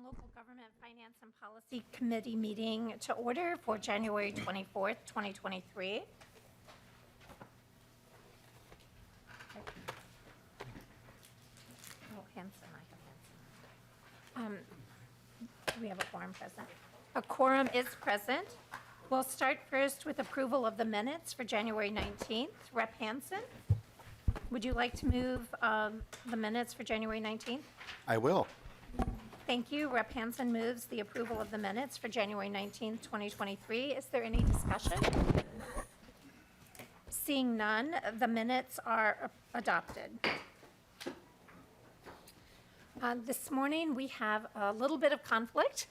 Local Government Finance and Policy Committee meeting to order for January 24th, 2023. Oh, Hanson, I have Hanson. Do we have a quorum present? A quorum is present. We'll start first with approval of the minutes for January 19th. Rep. Hanson, would you like to move the minutes for January 19th? I will. Thank you. Rep. Hanson moves the approval of the minutes for January 19th, 2023. Is there any discussion? Seeing none, the minutes are adopted. This morning, we have a little bit of conflict.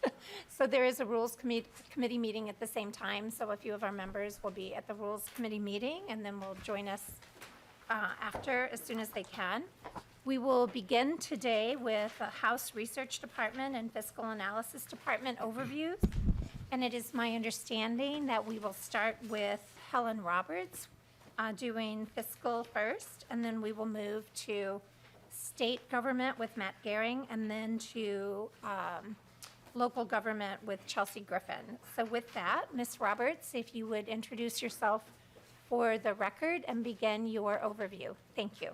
So there is a Rules Committee meeting at the same time. So a few of our members will be at the Rules Committee meeting, and then will join us after as soon as they can. We will begin today with a House Research Department and Fiscal Analysis Department overviews. And it is my understanding that we will start with Helen Roberts doing fiscal first, and then we will move to state government with Matt Gehring, and then to local government with Chelsea Griffin. So with that, Ms. Roberts, if you would introduce yourself for the record and begin your overview. Thank you.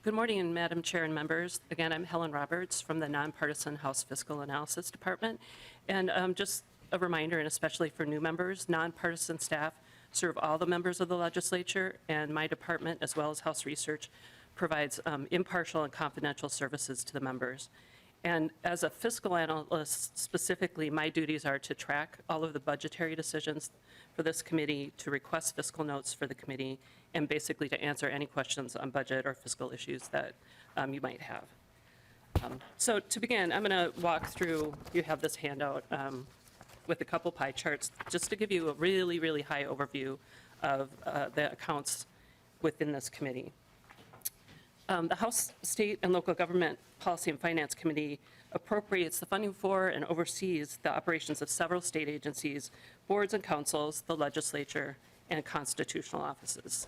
Good morning, Madam Chair and members. Again, I'm Helen Roberts from the Nonpartisan House Fiscal Analysis Department. And just a reminder, and especially for new members, nonpartisan staff serve all the members of the legislature, and my department, as well as House Research, provides impartial and confidential services to the members. And as a fiscal analyst specifically, my duties are to track all of the budgetary decisions for this committee, to request fiscal notes for the committee, and basically to answer any questions on budget or fiscal issues that you might have. So to begin, I'm going to walk through, you have this handout with a couple pie charts, just to give you a really, really high overview of the accounts within this committee. The House, State, and Local Government Policy and Finance Committee appropriates the funding for and oversees the operations of several state agencies, boards and councils, the legislature, and constitutional offices.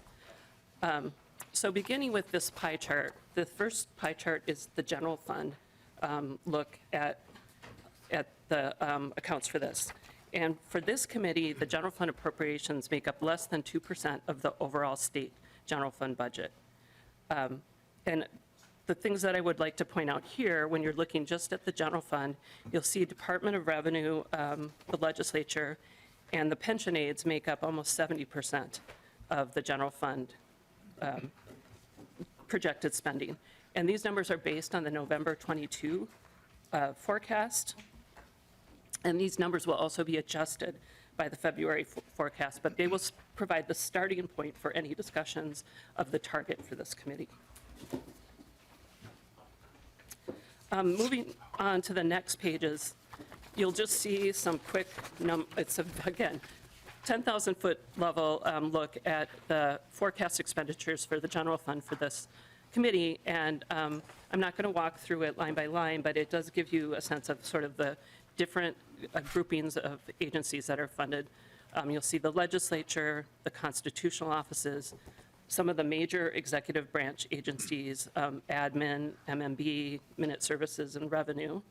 So beginning with this pie chart, the first pie chart is the general fund look at the accounts for this. And for this committee, the general fund appropriations make up less than 2% of the overall state general fund budget. And the things that I would like to point out here, when you're looking just at the general fund, you'll see Department of Revenue, the legislature, and the pension aids make up almost 70% of the general fund projected spending. And these numbers are based on the November 22 forecast. And these numbers will also be adjusted by the February forecast, but they will provide the starting point for any discussions of the target for this committee. Moving on to the next pages, you'll just see some quick, it's again, 10,000 foot level look at the forecast expenditures for the general fund for this committee. And I'm not going to walk through it line by line, but it does give you a sense of sort of the different groupings of agencies that are funded. You'll see the legislature, the constitutional offices, some of the major executive branch agencies, admin, MMB, minute services, and revenue.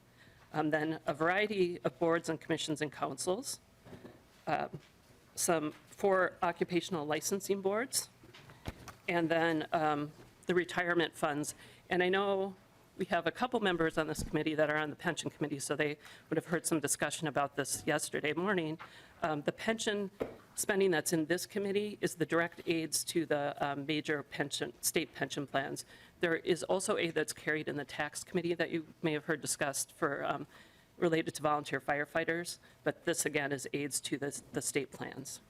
Then a variety of boards and commissions and councils, some 4 occupational licensing boards, and then the retirement funds. And I know we have a couple members on this committee that are on the pension committee, so they would have heard some discussion about this yesterday morning. The pension spending that's in this committee is the direct aids to the major state pension plans. There is also aid that's carried in the tax committee that you may have heard discussed for related to volunteer firefighters, but this again is aids to the state plans.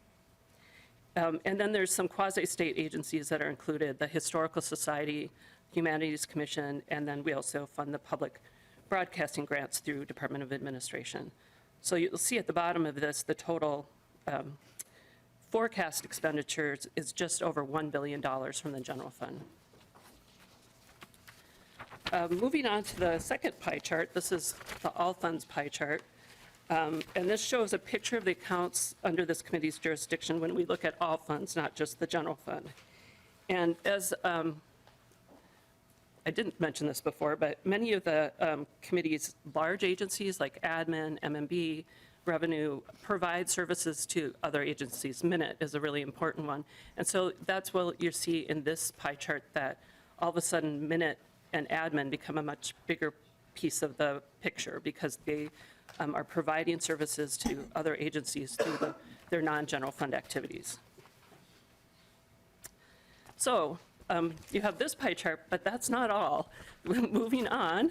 And then there's some quasi-state agencies that are included, the Historical Society, Humanities Commission, and then we also fund the public broadcasting grants through Department of Administration. So you'll see at the bottom of this, the total forecast expenditures is just over $1 billion from the general fund. Moving on to the second pie chart, this is the all funds pie chart. And this shows a picture of the accounts under this committee's jurisdiction when we look at all funds, not just the general fund. And as I didn't mention this before, but many of the committee's large agencies like admin, MMB, revenue, provide services to other agencies. Minute is a really important one. And so that's what you see in this pie chart, that all of a sudden Minute and admin become a much bigger piece of the picture because they are providing services to other agencies through their non-general fund activities. So you have this pie chart, but that's not all. Moving on,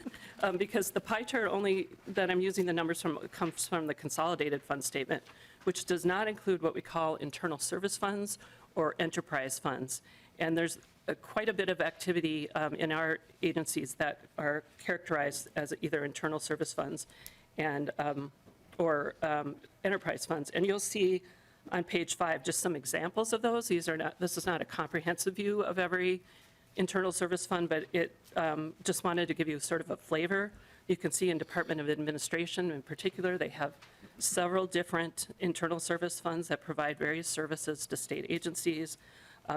because the pie chart only that I'm using the numbers from comes from the consolidated fund statement, which does not include what we call internal service funds or enterprise funds. And there's quite a bit of activity in our agencies that are characterized as either internal service funds and or enterprise funds. And you'll see on page 5 just some examples of those. This is not a comprehensive view of every internal service fund, but it just wanted to give you sort of a flavor. You can see in Department of Administration in particular, they have several different internal service funds that provide various services to state agencies.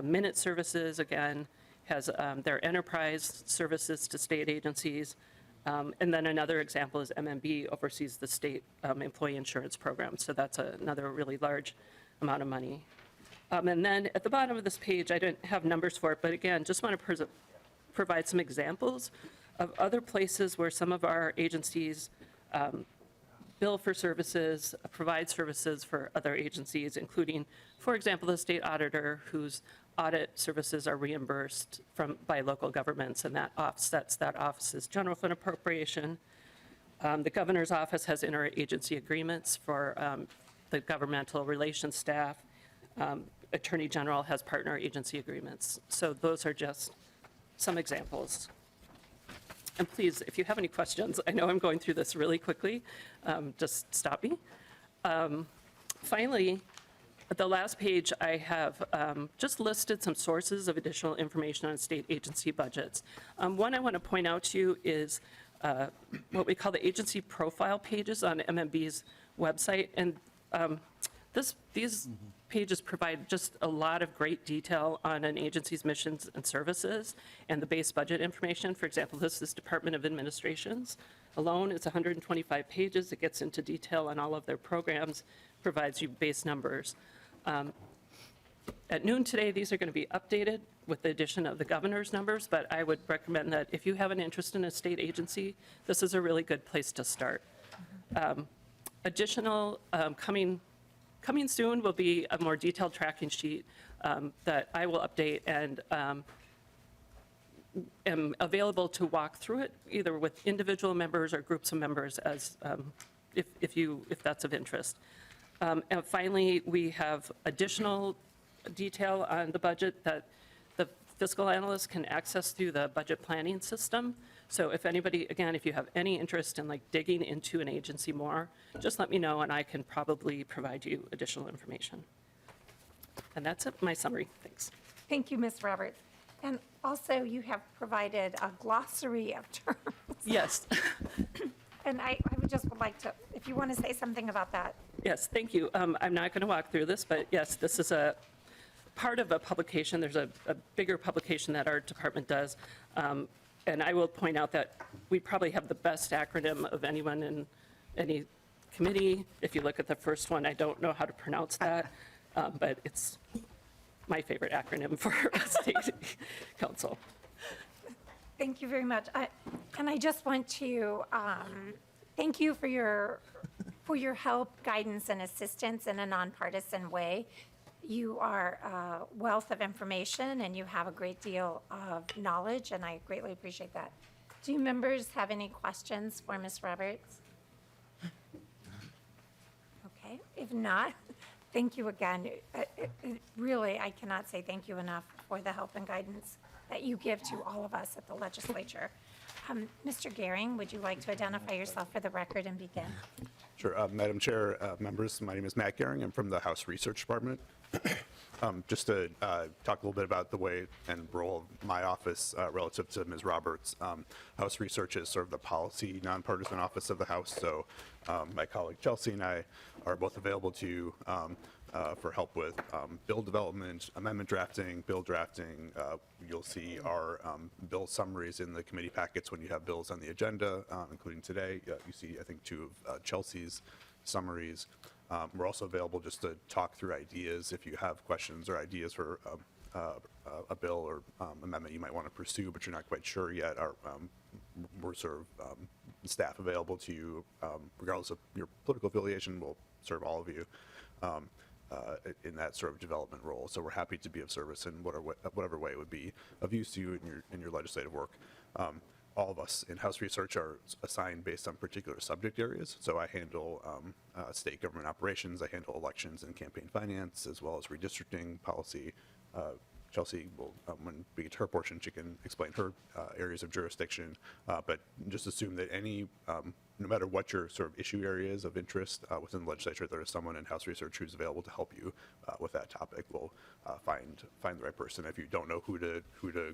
Minute Services, again, has their enterprise services to state agencies. And then another example is MMB oversees the state employee insurance program. So that's another really large amount of money. And then at the bottom of this page, I don't have numbers for it, but again, just want to provide some examples of other places where some of our agencies bill for services, provide services for other agencies, including, for example, the state auditor whose audit services are reimbursed by local governments, and that offsets that office's general fund appropriation. The governor's office has interagency agreements for the governmental relations staff. Attorney General has partner agency agreements. So those are just some examples. And please, if you have any questions, I know I'm going through this really quickly, just stop me. Finally, at the last page, I have just listed some sources of additional information on state agency budgets. One I want to point out to you is what we call the agency profile pages on MMB's website. And these pages provide just a lot of great detail on an agency's missions and services and the base budget information. For example, this is Department of Administration's alone. It's 125 pages. It gets into detail on all of their programs, provides you base numbers. At noon today, these are going to be updated with the addition of the governor's numbers, but I would recommend that if you have an interest in a state agency, this is a really good place to start. Additional coming soon will be a more detailed tracking sheet that I will update and am available to walk through it either with individual members or groups of members as if that's of interest. And finally, we have additional detail on the budget that the fiscal analyst can access through the budget planning system. So if anybody, again, if you have any interest in like digging into an agency more, just let me know and I can probably provide you additional information. And that's it, my summary. Thanks. Thank you, Ms. Roberts. And also, you have provided a glossary of terms. Yes. And I would just would like to, if you want to say something about that. Yes, thank you. I'm not going to walk through this, but yes, this is a part of a publication. There's a bigger publication that our department does. And I will point out that we probably have the best acronym of anyone in any committee. If you look at the first one, I don't know how to pronounce that, but it's my favorite acronym for a state council. Thank you very much. And I just want to thank you for your help, guidance, and assistance in a nonpartisan way. You are a wealth of information, and you have a great deal of knowledge, and I greatly appreciate that. Do you members have any questions for Ms. Roberts? Okay, if not, thank you again. Really, I cannot say thank you enough for the help and guidance that you give to all of us at the legislature. Mr. Gehring, would you like to identify yourself for the record and begin? Sure. Madam Chair, members, my name is Matt Gehring. I'm from the House Research Department. Just to talk a little bit about the way and role of my office relative to Ms. Roberts. House Research is sort of the policy nonpartisan office of the House, so my colleague Chelsea and I are both available to for help with bill development, amendment drafting, bill drafting. You'll see our bill summaries in the committee packets when you have bills on the agenda, including today. You see, I think, two of Chelsea's summaries. We're also available just to talk through ideas if you have questions or ideas for a bill or amendment you might want to pursue, but you're not quite sure yet. We're sort of staff available to you, regardless of your political affiliation. We'll serve all of you in that sort of development role. So we're happy to be of service in whatever way would be of use to you in your legislative work. All of us in House Research are assigned based on particular subject areas. So I handle state government operations, I handle elections and campaign finance, as well as redistricting policy. Chelsea will, when we get to her portion, she can explain her areas of jurisdiction. But just assume that any, no matter what your sort of issue areas of interest within the legislature, there is someone in House Research who's available to help you with that topic. We'll find the right person. If you don't know who to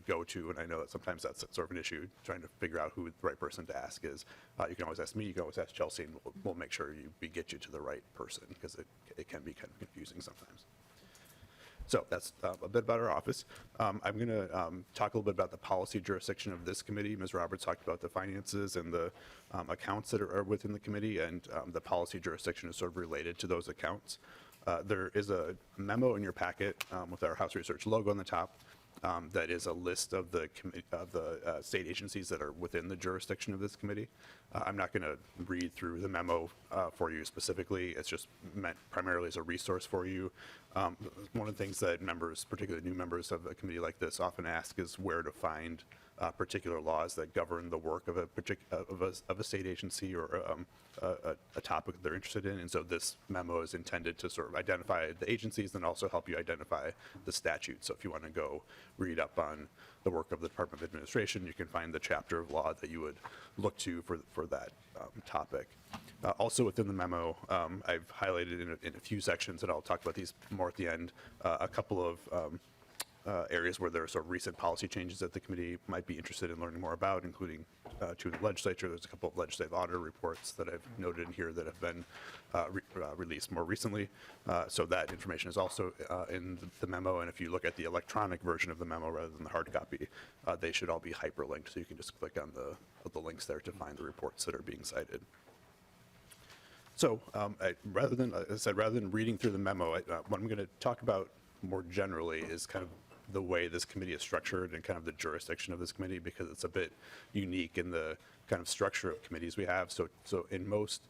go to, and I know that sometimes that's sort of an issue, trying to figure out who the right person to ask is, you can always ask me, you can always ask Chelsea, and we'll make sure we get you to the right person, because it can be kind of confusing sometimes. So that's a bit about our office. I'm going to talk a little bit about the policy jurisdiction of this committee. Ms. Roberts talked about the finances and the accounts that are within the committee, and the policy jurisdiction is sort of related to those accounts. There is a memo in your packet with our House Research logo on the top that is a list of the state agencies that are within the jurisdiction of this committee. I'm not going to read through the memo for you specifically. It's just meant primarily as a resource for you. One of the things that members, particularly new members of a committee like this, often ask is where to find particular laws that govern the work of a state agency or a topic that they're interested in. And so this memo is intended to sort of identify the agencies and also help you identify the statute. So if you want to go read up on the work of the Department of Administration, you can find the chapter of law that you would look to for that topic. Also within the memo, I've highlighted in a few sections, and I'll talk about these more at the end, a couple of areas where there are sort of recent policy changes that the committee might be interested in learning more about, including to the legislature. There's a couple of legislative auditor reports that I've noted in here that have been released more recently. So that information is also in the memo, and if you look at the electronic version of the memo rather than the hard copy, they should all be hyperlinked, so you can just click on the links there to find the reports that are being cited. So rather than reading through the memo, what I'm going to talk about more generally is kind of the way this committee is structured and kind of the jurisdiction of this committee, because it's a bit unique in the kind of structure of committees we have. So in most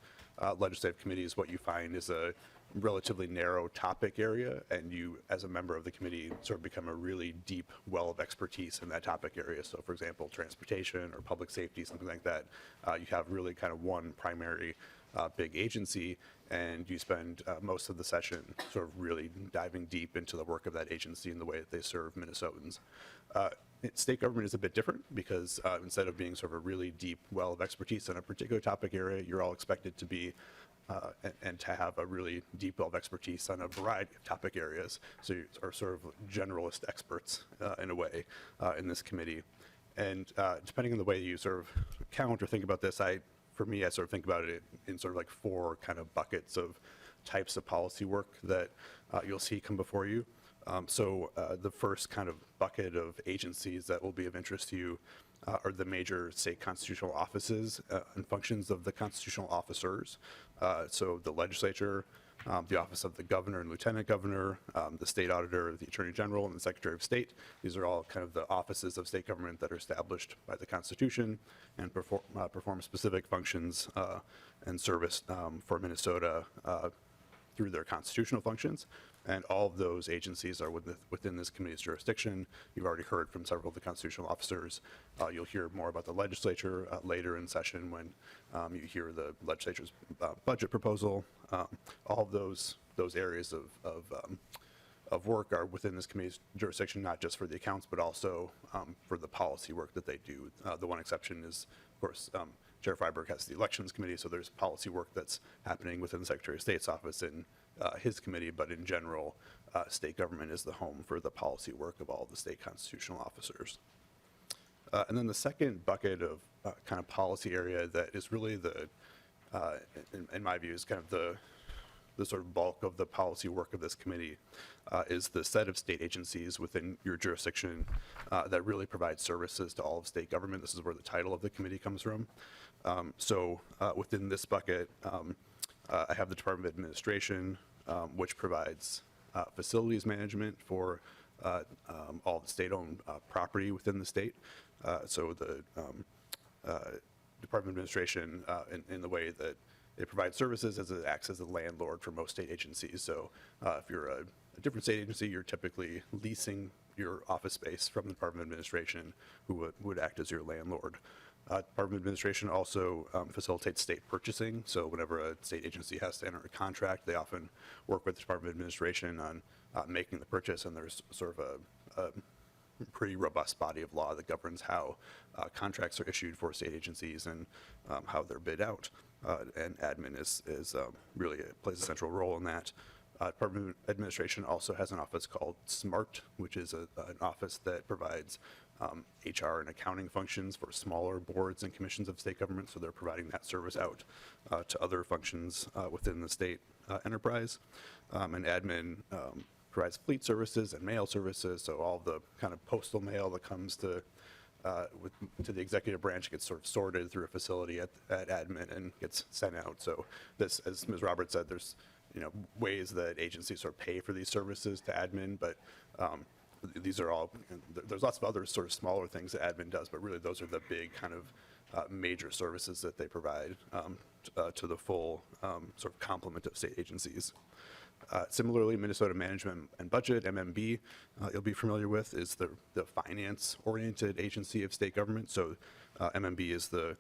legislative committees, what you find is a relatively narrow topic area, and you, as a member of the committee, sort of become a really deep well of expertise in that topic area. So for example, transportation or public safety, something like that, you have really kind of one primary big agency, and you spend most of the session sort of really diving deep into the work of that agency and the way that they serve Minnesotans. State government is a bit different, because instead of being sort of a really deep well of expertise in a particular topic area, you're all expected to be and to have a really deep well of expertise on a variety of topic areas. So you are sort of generalist experts in a way in this committee. And depending on the way you sort of count or think about this, for me, I sort of think about it in sort of like four kind of buckets of types of policy work that you'll see come before you. So the first kind of bucket of agencies that will be of interest to you are the major state constitutional offices and functions of the constitutional officers. So the legislature, the office of the governor and lieutenant governor, the state auditor, the attorney general, and the secretary of state. These are all kind of the offices of state government that are established by the Constitution and perform specific functions and service for Minnesota through their constitutional functions. And all of those agencies are within this committee's jurisdiction. You've already heard from several of the constitutional officers. You'll hear more about the legislature later in session when you hear the legislature's budget proposal. All of those areas of work are within this committee's jurisdiction, not just for the accounts, but also for the policy work that they do. The one exception is, of course, Chair Freiberg has the elections committee, so there's policy work that's happening within the Secretary of State's office in his committee, but in general, state government is the home for the policy work of all the state constitutional officers. And then the second bucket of kind of policy area that is really in my view, is kind of the sort of bulk of the policy work of this committee is the set of state agencies within your jurisdiction that really provide services to all of state government. This is where the title of the committee comes from. So within this bucket, I have the Department of Administration, which provides facilities management for all the state-owned property within the state. So the Department of Administration, in the way that it provides services, as it acts as a landlord for most state agencies. So if you're a different state agency, you're typically leasing your office space from the Department of Administration, who would act as your landlord. Department of Administration also facilitates state purchasing. So whenever a state agency has to enter a contract, they often work with the Department of Administration on making the purchase, and there's sort of a pretty robust body of law that governs how contracts are issued for state agencies and how they're bid out. And admin is really plays a central role in that. Department of Administration also has an office called SMART, which is an office that provides HR and accounting functions for smaller boards and commissions of state government. So they're providing that service out to other functions within the state enterprise. And admin provides fleet services and mail services. So all the kind of postal mail that comes to the executive branch gets sort of sorted through a facility at admin and gets sent out. So this, as Ms. Roberts said, there's ways that agencies sort of pay for these services to admin, but these are all, there's lots of other sort of smaller things that admin does, but really those are the big kind of major services that they provide to the full sort of complement of state agencies. Similarly, Minnesota Management and Budget, MMB, you'll be familiar with, is the finance-oriented agency of state government. So MMB is the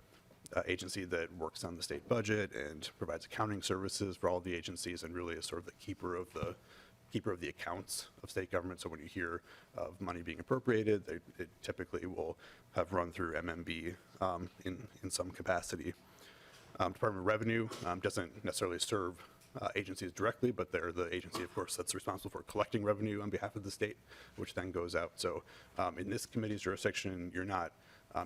agency that works on the state budget and provides accounting services for all of the agencies, and really is sort of the keeper of the accounts of state government. So when you hear of money being appropriated, it typically will have run through MMB in some capacity. Department of Revenue doesn't necessarily serve agencies directly, but they're the agency, of course, that's responsible for collecting revenue on behalf of the state, which then goes out. So in this committee's jurisdiction, you're not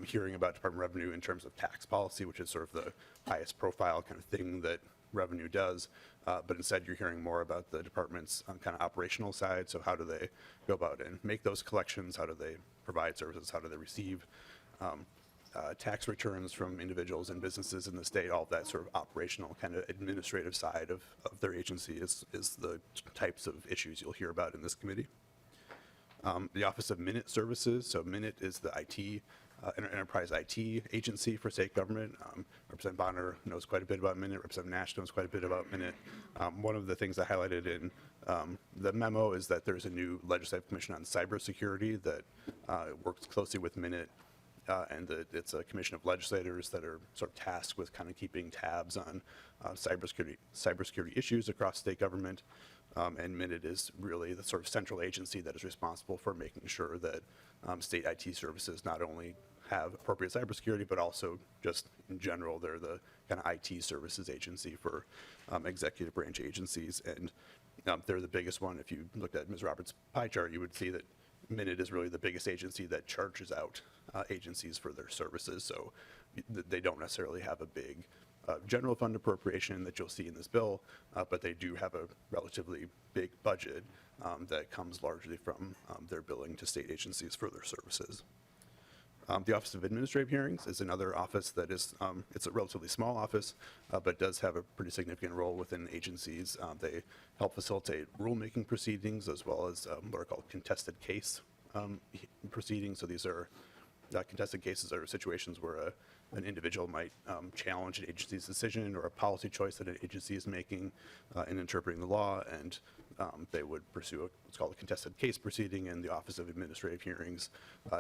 hearing about Department of Revenue in terms of tax policy, which is sort of the highest profile kind of thing that revenue does, but instead you're hearing more about the department's kind of operational side. So how do they go about and make those collections? How do they provide services? How do they receive tax returns from individuals and businesses in the state? All of that sort of operational kind of administrative side of their agency is the types of issues you'll hear about in this committee. The Office of Minute Services, so Minute is the IT, enterprise IT agency for state government. Representative Bonner knows quite a bit about Minute. Representative Nash knows quite a bit about Minute. One of the things I highlighted in the memo is that there's a new legislative commission on cybersecurity that works closely with Minute, and it's a commission of legislators that are sort of tasked with kind of keeping tabs on cybersecurity issues across state government. And Minute is really the sort of central agency that is responsible for making sure that state IT services not only have appropriate cybersecurity, but also just in general, they're the kind of IT services agency for executive branch agencies. And they're the biggest one. If you looked at Ms. Roberts' pie chart, you would see that Minute is really the biggest agency that charges out agencies for their services. So they don't necessarily have a big general fund appropriation that you'll see in this bill, but they do have a relatively big budget that comes largely from their billing to state agencies for their services. The Office of Administrative Hearings is another office that is, it's a relatively small office, but does have a pretty significant role within agencies. They help facilitate rulemaking proceedings as well as what are called contested case proceedings. So these are contested cases are situations where an individual might challenge an agency's decision or a policy choice that an agency is making in interpreting the law, and they would pursue what's called a contested case proceeding. And the Office of Administrative Hearings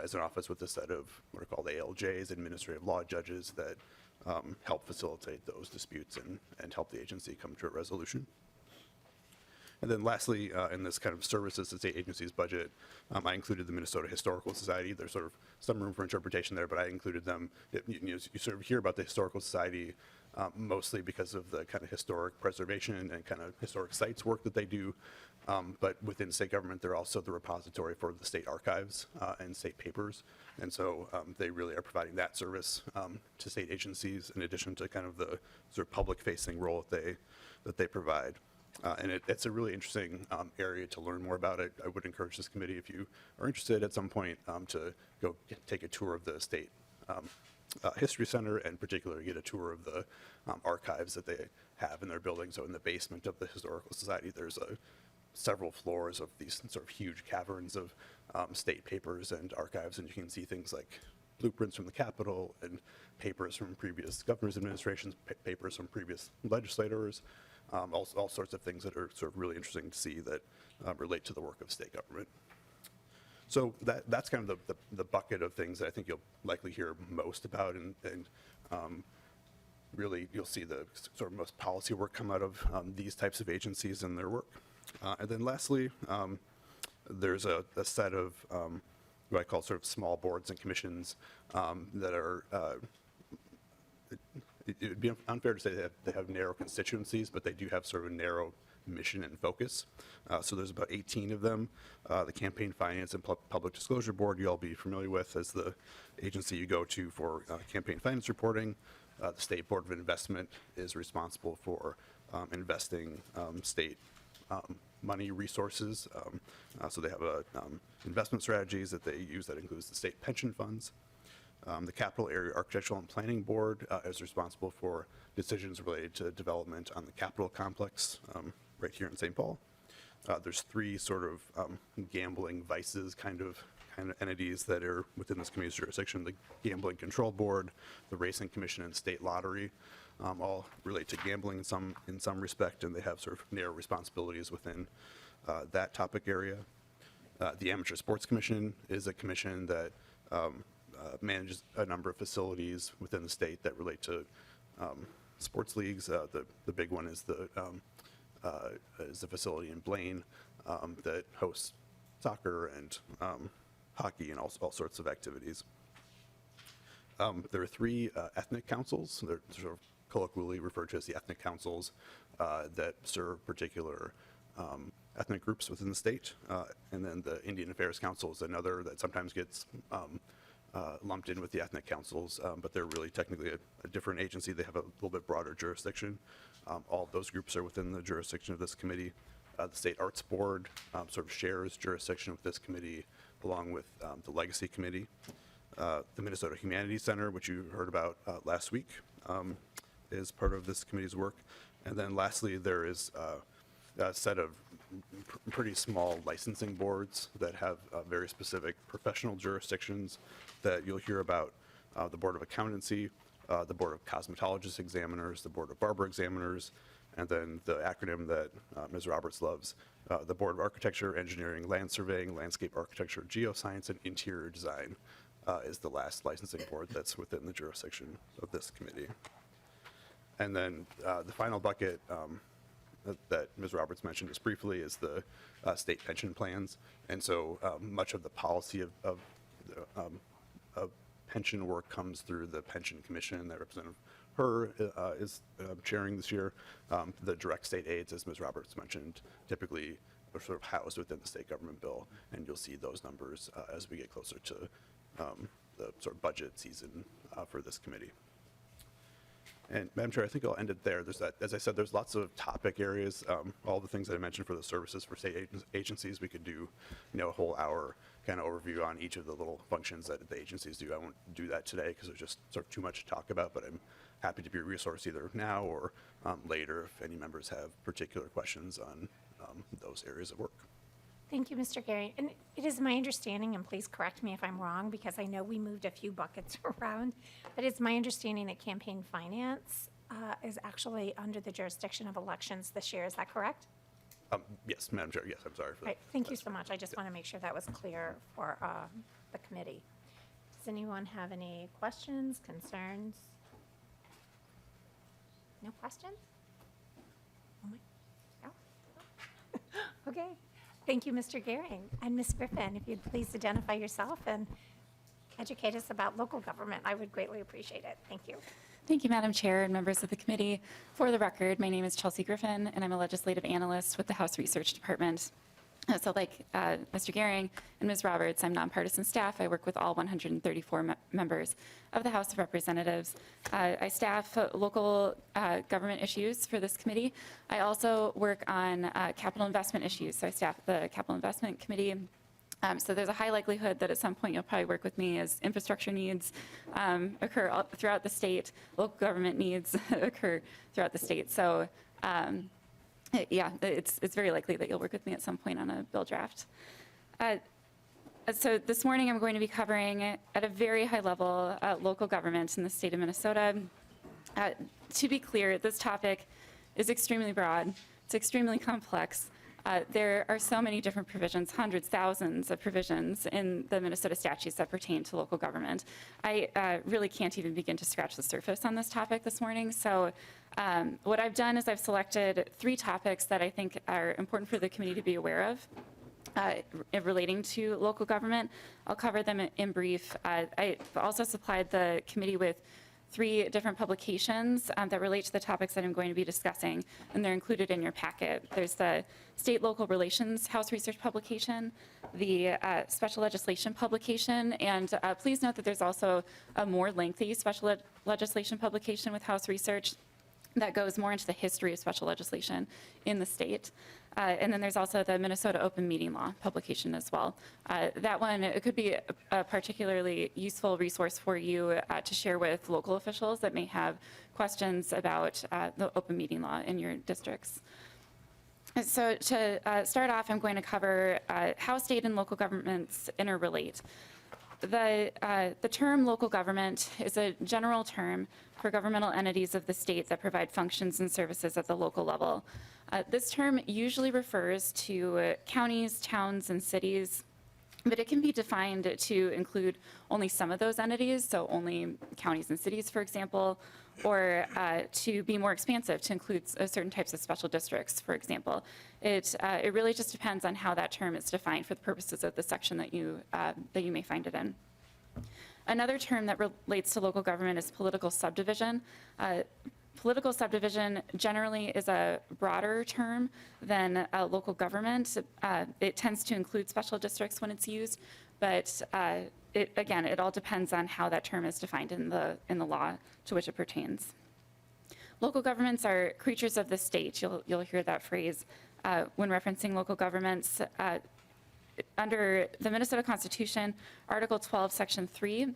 is an office with a set of what are called ALJs, administrative law judges, that help facilitate those disputes and help the agency come to a resolution. And then lastly, in this kind of services to state agencies budget, I included the Minnesota Historical Society. There's sort of some room for interpretation there, but I included them. You sort of hear about the Historical Society mostly because of the kind of historic preservation and kind of historic sites work that they do. But within state government, they're also the repository for the state archives and state papers. And so they really are providing that service to state agencies in addition to kind of the sort of public-facing role that they provide. And it's a really interesting area to learn more about. I would encourage this committee, if you are interested at some point, to go take a tour of the state history center, and particularly get a tour of the archives that they have in their building. So in the basement of the Historical Society, there's several floors of these sort of huge caverns of state papers and archives, and you can see things like blueprints from the Capitol and papers from previous governors' administrations, papers from previous legislators, all sorts of things that are sort of really interesting to see that relate to the work of state government. So that's kind of the bucket of things that I think you'll likely hear most about, and really you'll see the sort of most policy work come out of these types of agencies and their work. And then lastly, there's a set of what I call sort of small boards and commissions that are, it would be unfair to say that they have narrow constituencies, but they do have sort of a narrow mission and focus. So there's about 18 of them. The Campaign Finance and Public Disclosure Board you'll all be familiar with as the agency you go to for campaign finance reporting. The State Board of Investment is responsible for investing state money resources. So they have investment strategies that they use that includes the state pension funds. The Capital Area Architectural and Planning Board is responsible for decisions related to development on the Capitol complex right here in St. Paul. There's three sort of gambling vices kind of entities that are within this committee's jurisdiction: the Gambling Control Board, the Racing Commission, and State Lottery. All relate to gambling in some respect, and they have sort of narrow responsibilities within that topic area. The Amateur Sports Commission is a commission that manages a number of facilities within the state that relate to sports leagues. The big one is the facility in Blaine that hosts soccer and hockey and all sorts of activities. There are three ethnic councils. They're sort of colloquially referred to as the ethnic councils that serve particular ethnic groups within the state. And then the Indian Affairs Council is another that sometimes gets lumped in with the ethnic councils, but they're really technically a different agency. They have a little bit broader jurisdiction. All of those groups are within the jurisdiction of this committee. The State Arts Board sort of shares jurisdiction with this committee, along with the Legacy Committee. The Minnesota Humanities Center, which you heard about last week, is part of this committee's work. And then lastly, there is a set of pretty small licensing boards that have very specific professional jurisdictions that you'll hear about: the Board of Accountancy, the Board of Cosmetologist Examiners, the Board of Barber Examiners, and then the acronym that Ms. Roberts loves, the Board of Architecture, Engineering, Land Surveying, Landscape Architecture, Geoscience, and Interior Design is the last licensing board that's within the jurisdiction of this committee. And then the final bucket that Ms. Roberts mentioned just briefly is the state pension plans. And so much of the policy of pension work comes through the Pension Commission that Representative Her is chairing this year. The direct state aids, as Ms. Roberts mentioned, typically are sort of housed within the state government bill, and you'll see those numbers as we get closer to the sort of budget season for this committee. And Madam Chair, I think I'll end it there. There's that, as I said, there's lots of topic areas. All the things that I mentioned for the services for state agencies, we could do, a whole hour kind of overview on each of the little functions that the agencies do. I won't do that today because there's just sort of too much to talk about, but I'm happy to be a resource either now or later if any members have particular questions on those areas of work. Thank you, Mr. Gary. And it is my understanding, and please correct me if I'm wrong, because I know we moved a few buckets around, but it's my understanding that campaign finance is actually under the jurisdiction of elections this year. Is that correct? Yes, Madam Chair, yes, I'm sorry for that. Right, thank you so much. I just want to make sure that was clear for the committee. Does anyone have any questions, concerns? No questions? Oh my, no? Okay. Thank you, Mr. Gehring. And Ms. Griffin, if you'd please identify yourself and educate us about local government, I would greatly appreciate it. Thank you. Thank you, Madam Chair and members of the committee. For the record, my name is Chelsea Griffin, and I'm a legislative analyst with the House Research Department. So like Mr. Gehring and Ms. Roberts, I'm nonpartisan staff. I work with all 134 members of the House of Representatives. I staff local government issues for this committee. I also work on capital investment issues. So I staff the Capital Investment Committee. So there's a high likelihood that at some point you'll probably work with me as infrastructure needs occur throughout the state, local government needs occur throughout the state. So yeah, it's very likely that you'll work with me at some point on a bill draft. So this morning I'm going to be covering at a very high level local government in the state of Minnesota. To be clear, this topic is extremely broad. It's extremely complex. There are so many different provisions, hundreds, thousands of provisions in the Minnesota statutes that pertain to local government. I really can't even begin to scratch the surface on this topic this morning. So what I've done is I've selected 3 topics that I think are important for the committee to be aware of relating to local government. I'll cover them in brief. I also supplied the committee with 3 different publications that relate to the topics that I'm going to be discussing, and they're included in your packet. There's the State Local Relations House Research publication, the Special Legislation publication, and please note that there's also a more lengthy Special Legislation publication with House Research that goes more into the history of special legislation in the state. And then there's also the Minnesota Open Meeting Law publication as well. That one, it could be a particularly useful resource for you to share with local officials that may have questions about the open meeting law in your districts. So to start off, I'm going to cover how state and local governments interrelate. The term local government is a general term for governmental entities of the state that provide functions and services at the local level. This term usually refers to counties, towns, and cities, but it can be defined to include only some of those entities, so only counties and cities, for example, or to be more expansive, to include certain types of special districts, for example. It really just depends on how that term is defined for the purposes of the section that you may find it in. Another term that relates to local government is political subdivision. Political subdivision generally is a broader term than local government. It tends to include special districts when it's used, but again, it all depends on how that term is defined in the law to which it pertains. Local governments are creatures of the state. You'll hear that phrase when referencing local governments. Under the Minnesota Constitution, Article 12, Section 3,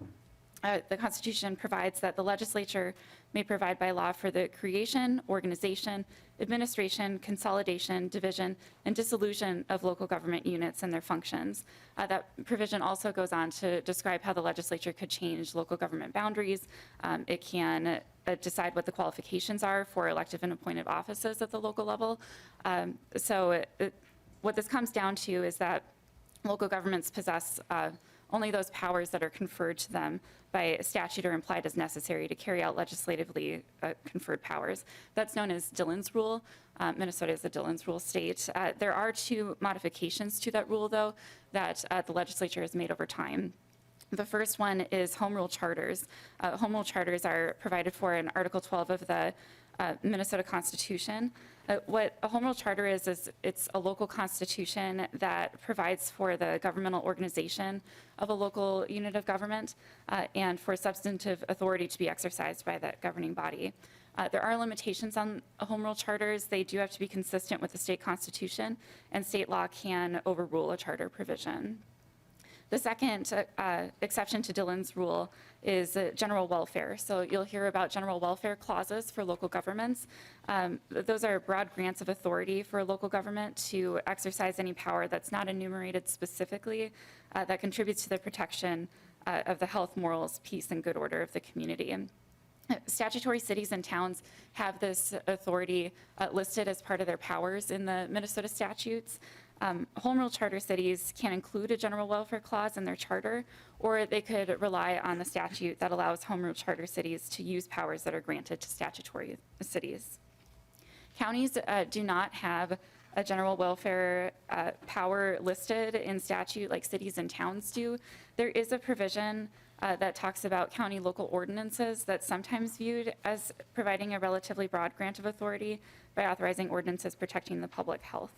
the Constitution provides that the legislature may provide by law for the creation, organization, administration, consolidation, division, and dissolution of local government units and their functions. That provision also goes on to describe how the legislature could change local government boundaries. It can decide what the qualifications are for elective and appointed offices at the local level. What this comes down to is that local governments possess only those powers that are conferred to them by statute or implied as necessary to carry out legislatively conferred powers. That's known as Dillon's Rule. Minnesota is a Dillon's Rule state. There are 2 modifications to that rule, though, that the legislature has made over time. The first one is home rule charters. Home rule charters are provided for in Article 12 of the Minnesota Constitution. What a home rule charter is it's a local constitution that provides for the governmental organization of a local unit of government and for substantive authority to be exercised by that governing body. There are limitations on home rule charters. They do have to be consistent with the state constitution, and state law can overrule a charter provision. The second exception to Dillon's Rule is general welfare. So you'll hear about general welfare clauses for local governments. Those are broad grants of authority for a local government to exercise any power that's not enumerated specifically that contributes to the protection of the health, morals, peace, and good order of the community. Statutory cities and towns have this authority listed as part of their powers in the Minnesota statutes. Home rule charter cities can include a general welfare clause in their charter, or they could rely on the statute that allows home rule charter cities to use powers that are granted to statutory cities. Counties do not have a general welfare power listed in statute like cities and towns do. There is a provision that talks about county local ordinances that's sometimes viewed as providing a relatively broad grant of authority by authorizing ordinances protecting the public health.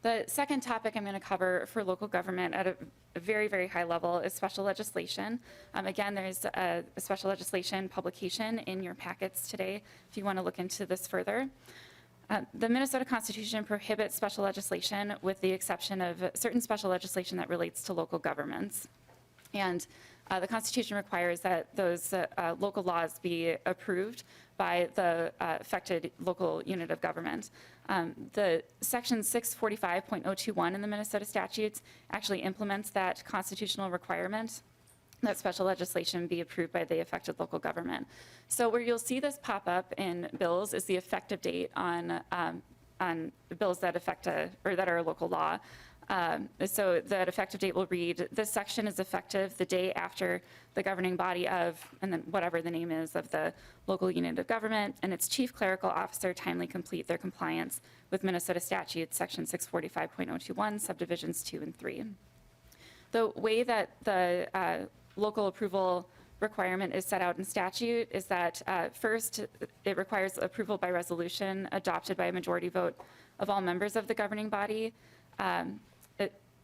The second topic I'm going to cover for local government at a very, very high level is special legislation. Again, there's a special legislation publication in your packets today if you want to look into this further. The Minnesota Constitution prohibits special legislation with the exception of certain special legislation that relates to local governments. And the Constitution requires that those local laws be approved by the affected local unit of government. The section 645.021 in the Minnesota statutes actually implements that constitutional requirement that special legislation be approved by the affected local government. So where you'll see this pop up in bills is the effective date on bills that affect or that are a local law. So that effective date will read, this section is effective the day after the governing body of, and then whatever the name is of the local unit of government, and its chief clerical officer timely complete their compliance with Minnesota statutes, section 645.021, subdivisions 2 and 3. The way that the local approval requirement is set out in statute is that first, it requires approval by resolution adopted by a majority vote of all members of the governing body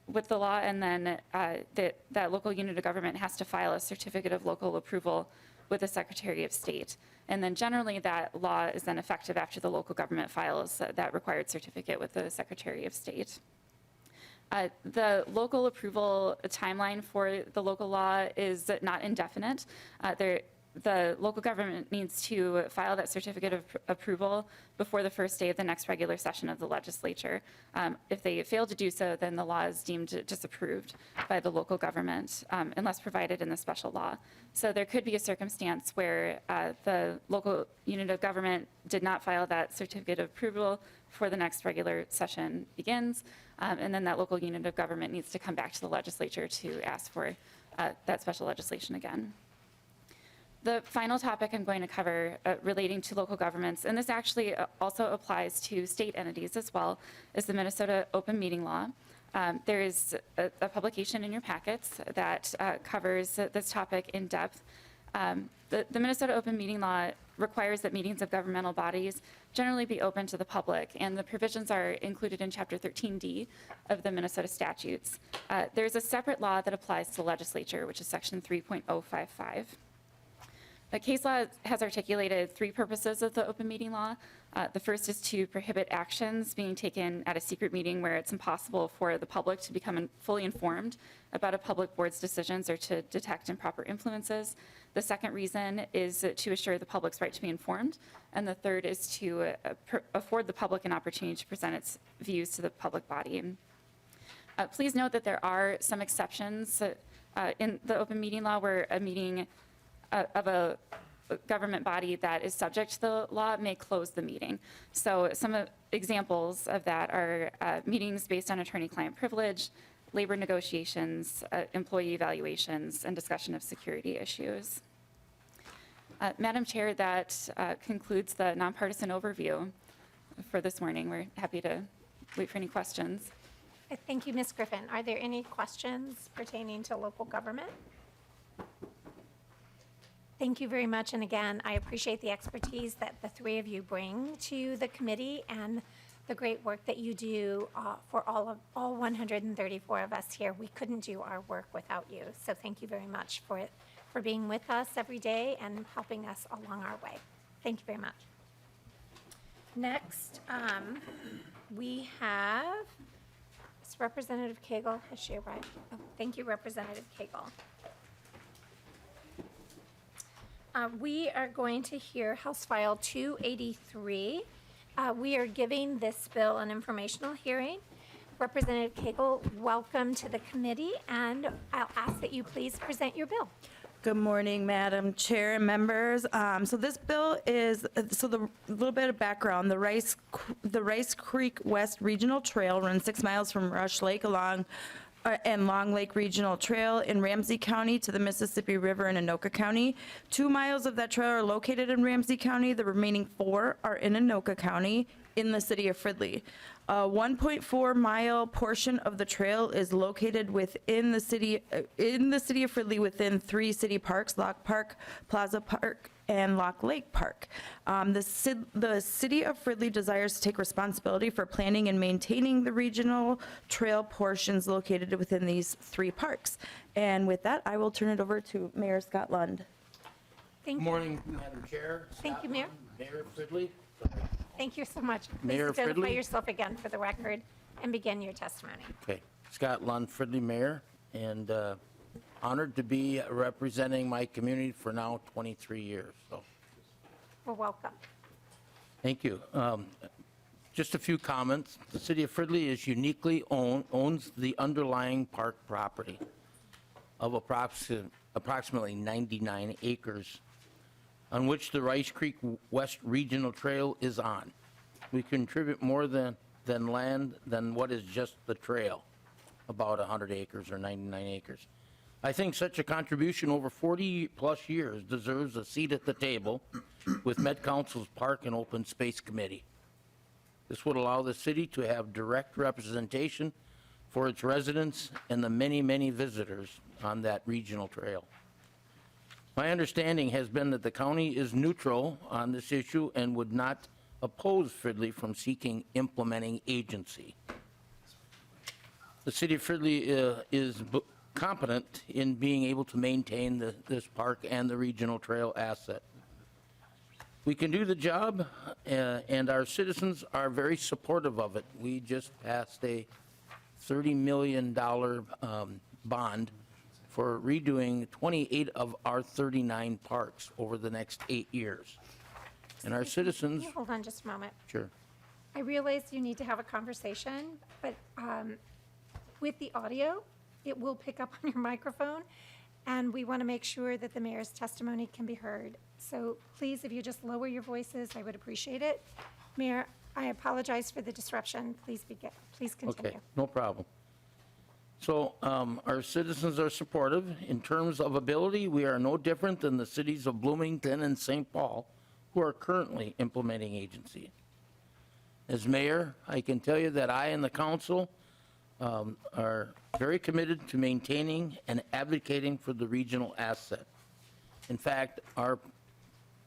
with the law, and then that local unit of government has to file a certificate of local approval with the Secretary of State. And then generally that law is then effective after the local government files that required certificate with the Secretary of State. The local approval timeline for the local law is not indefinite. The local government needs to file that certificate of approval before the first day of the next regular session of the legislature. If they fail to do so, then the law is deemed disapproved by the local government unless provided in the special law. So there could be a circumstance where the local unit of government did not file that certificate of approval before the next regular session begins, and then that local unit of government needs to come back to the legislature to ask for that special legislation again. The final topic I'm going to cover relating to local governments, and this actually also applies to state entities as well, is the Minnesota Open Meeting Law. There is a publication in your packets that covers this topic in depth. The Minnesota Open Meeting Law requires that meetings of governmental bodies generally be open to the public, and the provisions are included in Chapter 13D of the Minnesota statutes. There's a separate law that applies to the legislature, which is Section 3.055. The case law has articulated 3 purposes of the open meeting law. The first is to prohibit actions being taken at a secret meeting where it's impossible for the public to become fully informed about a public board's decisions or to detect improper influences. The second reason is to assure the public's right to be informed. And the third is to afford the public an opportunity to present its views to the public body. Please note that there are some exceptions in the open meeting law where a meeting of a government body that is subject to the law may close the meeting. So some examples of that are meetings based on attorney-client privilege, labor negotiations, employee evaluations, and discussion of security issues. Madam Chair, that concludes the nonpartisan overview for this morning. We're happy to wait for any questions. Thank you, Ms. Griffin. Are there any questions pertaining to local government? Thank you very much, and again, I appreciate the expertise that the 3 of you bring to the committee and the great work that you do for all 134 of us here. We couldn't do our work without you, so thank you very much for being with us every day and helping us along our way. Thank you very much. Next, we have Representative Koegel. Has she arrived? Oh, thank you, Representative Koegel. We are going to hear House File 283. We are giving this bill an informational hearing. Representative Koegel, welcome to the committee, and I'll ask that you please present your bill. Good morning, Madam Chair and members. So this bill is, the little bit of background, the Rice Creek West Regional Trail runs 6 miles from Rush Lake along and Long Lake Regional Trail in Ramsey County to the Mississippi River in Anoka County. 2 miles of that trail are located in Ramsey County. The remaining 4 are in Anoka County in the city of Fridley. A 1.4-mile portion of the trail is located within the city of Fridley within 3 city parks: Lock Park, Plaza Park, and Lock Lake Park. The city of Fridley desires to take responsibility for planning and maintaining the regional trail portions located within these 3 parks. And with that, I will turn it over to Mayor Scott Lund. Thank Good you. morning, Madam Chair. Thank you, Mayor. Mayor Fridley. Thank you so much. Mayor Please identify Fridley? yourself again for the record and begin your testimony. Okay, Scott Lund, Fridley Mayor, and honored to be representing my community for now 23 years, so Well, welcome. thank you. Just a few comments. The city of Fridley is uniquely owns the underlying park property of approximately 99 acres on which the Rice Creek West Regional Trail is on. We contribute more than land than what is just the trail, about 100 acres or 99 acres. I think such a contribution over 40-plus years deserves a seat at the table with Met Council's Park and Open Space Committee. This would allow the city to have direct representation for its residents and the many, many visitors on that regional trail. My understanding has been that the county is neutral on this issue and would not oppose Fridley from seeking implementing agency. The city of Fridley is competent in being able to maintain this park and the regional trail asset. We can do the job, and our citizens are very supportive of it. We just passed a $30 million bond for redoing 28 of our 39 parks over the next 8 years. And our citizens, Can you hold on just a moment? sure, I realize you need to have a conversation, but with the audio, it will pick up on your microphone, and we want to make sure that the mayor's testimony can be heard. So please, if you just lower your voices, I would appreciate it. Mayor, I apologize for the disruption. Please continue. okay, no problem. So our citizens are supportive. In terms of ability, we are no different than the cities of Bloomington and St. Paul, who are currently implementing agency. As mayor, I can tell you that I and the council are very committed to maintaining and advocating for the regional asset. In fact, our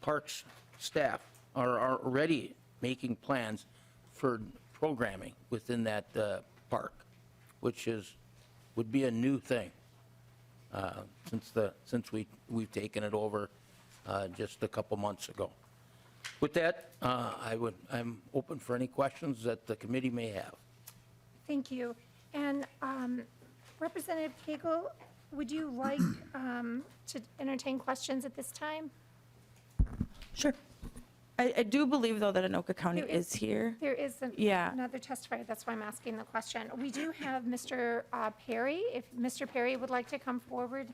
parks staff are already making plans for programming within that park, which would be a new thing since we've taken it over just a couple months ago. With that, I'm open for any questions that the committee may have. Thank you. And Representative Koegel, would you like to entertain questions at this time? Sure. I do believe, though, that Anoka County There is here. There is Yeah. another testifier, that's why I'm asking the question. We do have Mr. Perry, if Mr. Perry would like to come forward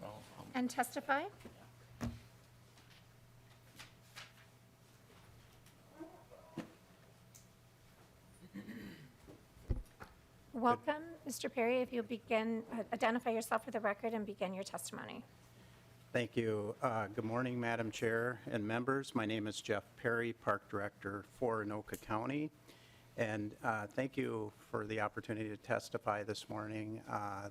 and testify. Welcome, Mr. Perry, if you'll begin, identify yourself for the record and begin your testimony. Thank you. Good morning, Madam Chair and members. My name is Jeff Perry, Park Director for Anoka County. And thank you for the opportunity to testify this morning.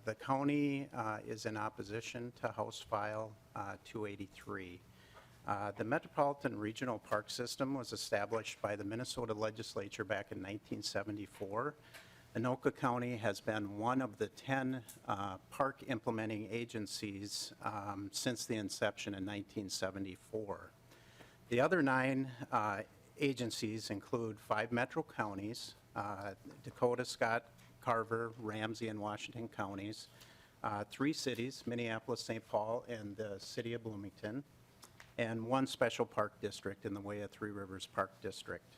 The county is in opposition to House File 283. The Metropolitan Regional Park System was established by the Minnesota Legislature back in 1974. Anoka County has been one of the 10 park implementing agencies since the inception in 1974. The other 9 agencies include 5 metro counties, Dakota, Scott, Carver, Ramsey, and Washington counties, 3 cities, Minneapolis, St. Paul, and the city of Bloomington, and 1 special park district in the way of Three Rivers Park District.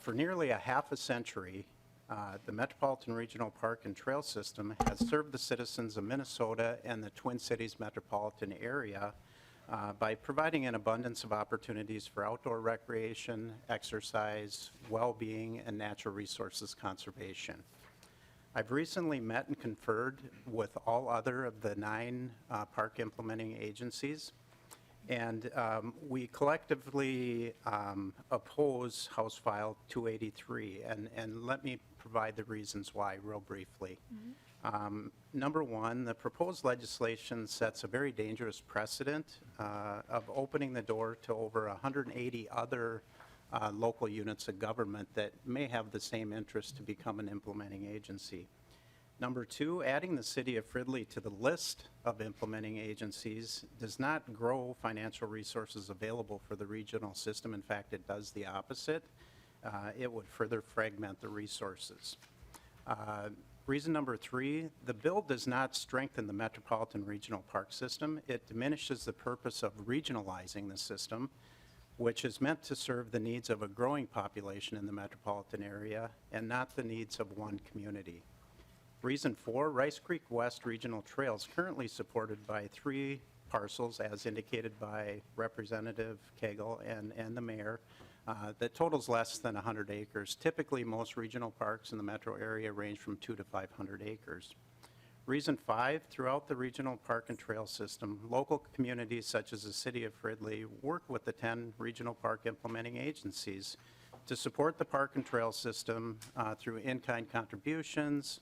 For nearly a half a century, the Metropolitan Regional Park and Trail System has served the citizens of Minnesota and the Twin Cities metropolitan area by providing an abundance of opportunities for outdoor recreation, exercise, well-being, and natural resources conservation. I've recently met and conferred with all other of the 9 park implementing agencies, and we collectively oppose House File 283, and let me provide the reasons why real briefly. Number one, the proposed legislation sets a very dangerous precedent of opening the door to over 180 other local units of government that may have the same interest to become an implementing agency. Number two, adding the city of Fridley to the list of implementing agencies does not grow financial resources available for the regional system. In fact, it does the opposite. It would further fragment the resources. Reason number three, the bill does not strengthen the metropolitan regional park system. It diminishes the purpose of regionalizing the system, which is meant to serve the needs of a growing population in the metropolitan area and not the needs of one community. Reason four, Rice Creek West Regional Trail is currently supported by 3 parcels, as indicated by Representative Koegel and the mayor, that totals less than 100 acres. Typically, most regional parks in the metro area range from 200 to 500 acres. Reason five, throughout the regional park and trail system, local communities such as the city of Fridley work with the 10 regional park implementing agencies to support the park and trail system through in-kind contributions,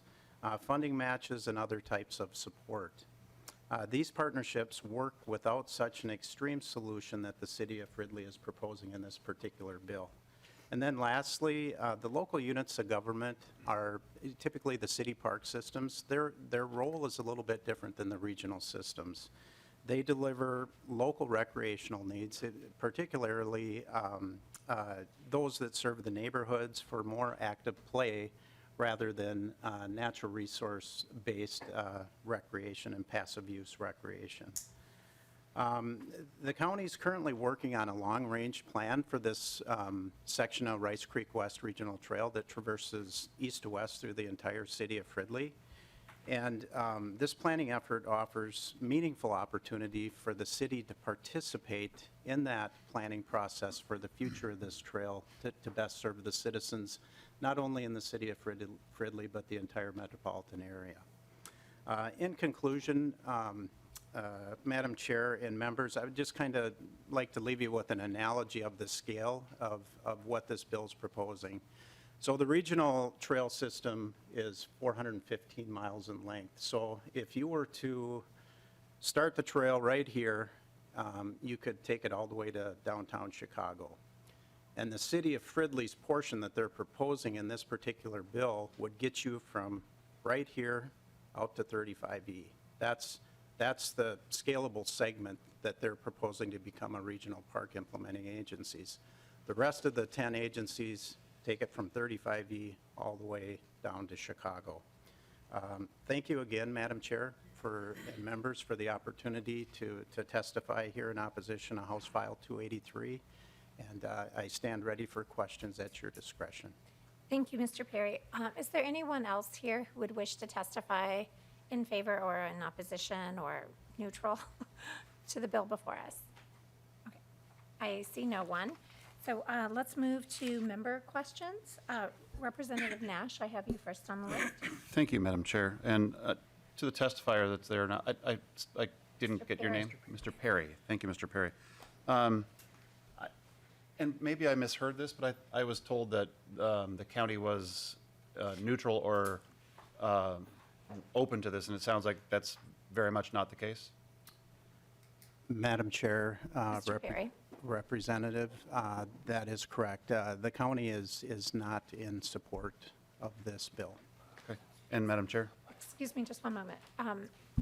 funding matches, and other types of support. These partnerships work without such an extreme solution that the city of Fridley is proposing in this particular bill. And then lastly, the local units of government are typically the city park systems. Their role is a little bit different than the regional systems. They deliver local recreational needs, particularly those that serve the neighborhoods for more active play rather than natural resource-based recreation and passive use recreation. The county is currently working on a long-range plan for this section of Rice Creek West Regional Trail that traverses east to west through the entire city of Fridley. And this planning effort offers meaningful opportunity for the city to participate in that planning process for the future of this trail to best serve the citizens, not only in the city of Fridley, but the entire metropolitan area. In conclusion, Madam Chair and members, I would just kind of like to leave you with an analogy of the scale of what this bill is proposing. So the regional trail system is 415 miles in length. So if you were to start the trail right here, you could take it all the way to downtown Chicago. And the city of Fridley's portion that they're proposing in this particular bill would get you from right here out to 35E. That's the scalable segment that they're proposing to become a regional park implementing agencies. The rest of the 10 agencies take it from 35E all the way down to Chicago. Thank you again, Madam Chair, and members for the opportunity to testify here in opposition to House File 283. And I stand ready for questions at your discretion. Thank you, Mr. Perry. Is there anyone else here who would wish to testify in favor or in opposition or neutral to the bill before us? Okay. I see no one. So let's move to member questions. Representative Nash, I have you first on the list. Thank you, Madam Chair. And to the testifier that's there now, I didn't get your name. Mr. Perry. Thank you, Mr. Perry. And maybe I misheard this, but I was told that the county was neutral or open to this, and it sounds like that's very much not the case. Madam Chair, Mr. Perry. Representative, that is correct. The county is not in support of this bill. Okay. And Madam Chair? Excuse me just one moment.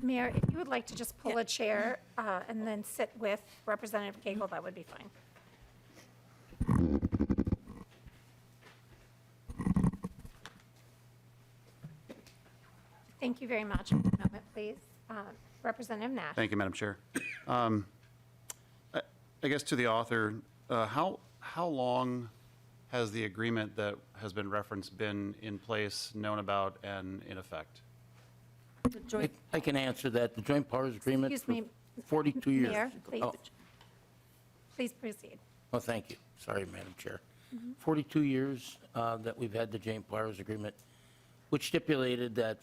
Mayor, if you would like to just pull a chair and then sit with Representative Koegel, that would be fine. Thank you very much. One moment, please. Representative Nash. Thank you, Madam Chair. I guess to the author, how long has the agreement that has been referenced been in place, known about, and in effect? I can answer that. The joint powers agreement Excuse me, for 42 years. Mayor, please. Oh, Please proceed. oh, thank you. Sorry, Madam Chair. 42 years that we've had the joint powers agreement, which stipulated that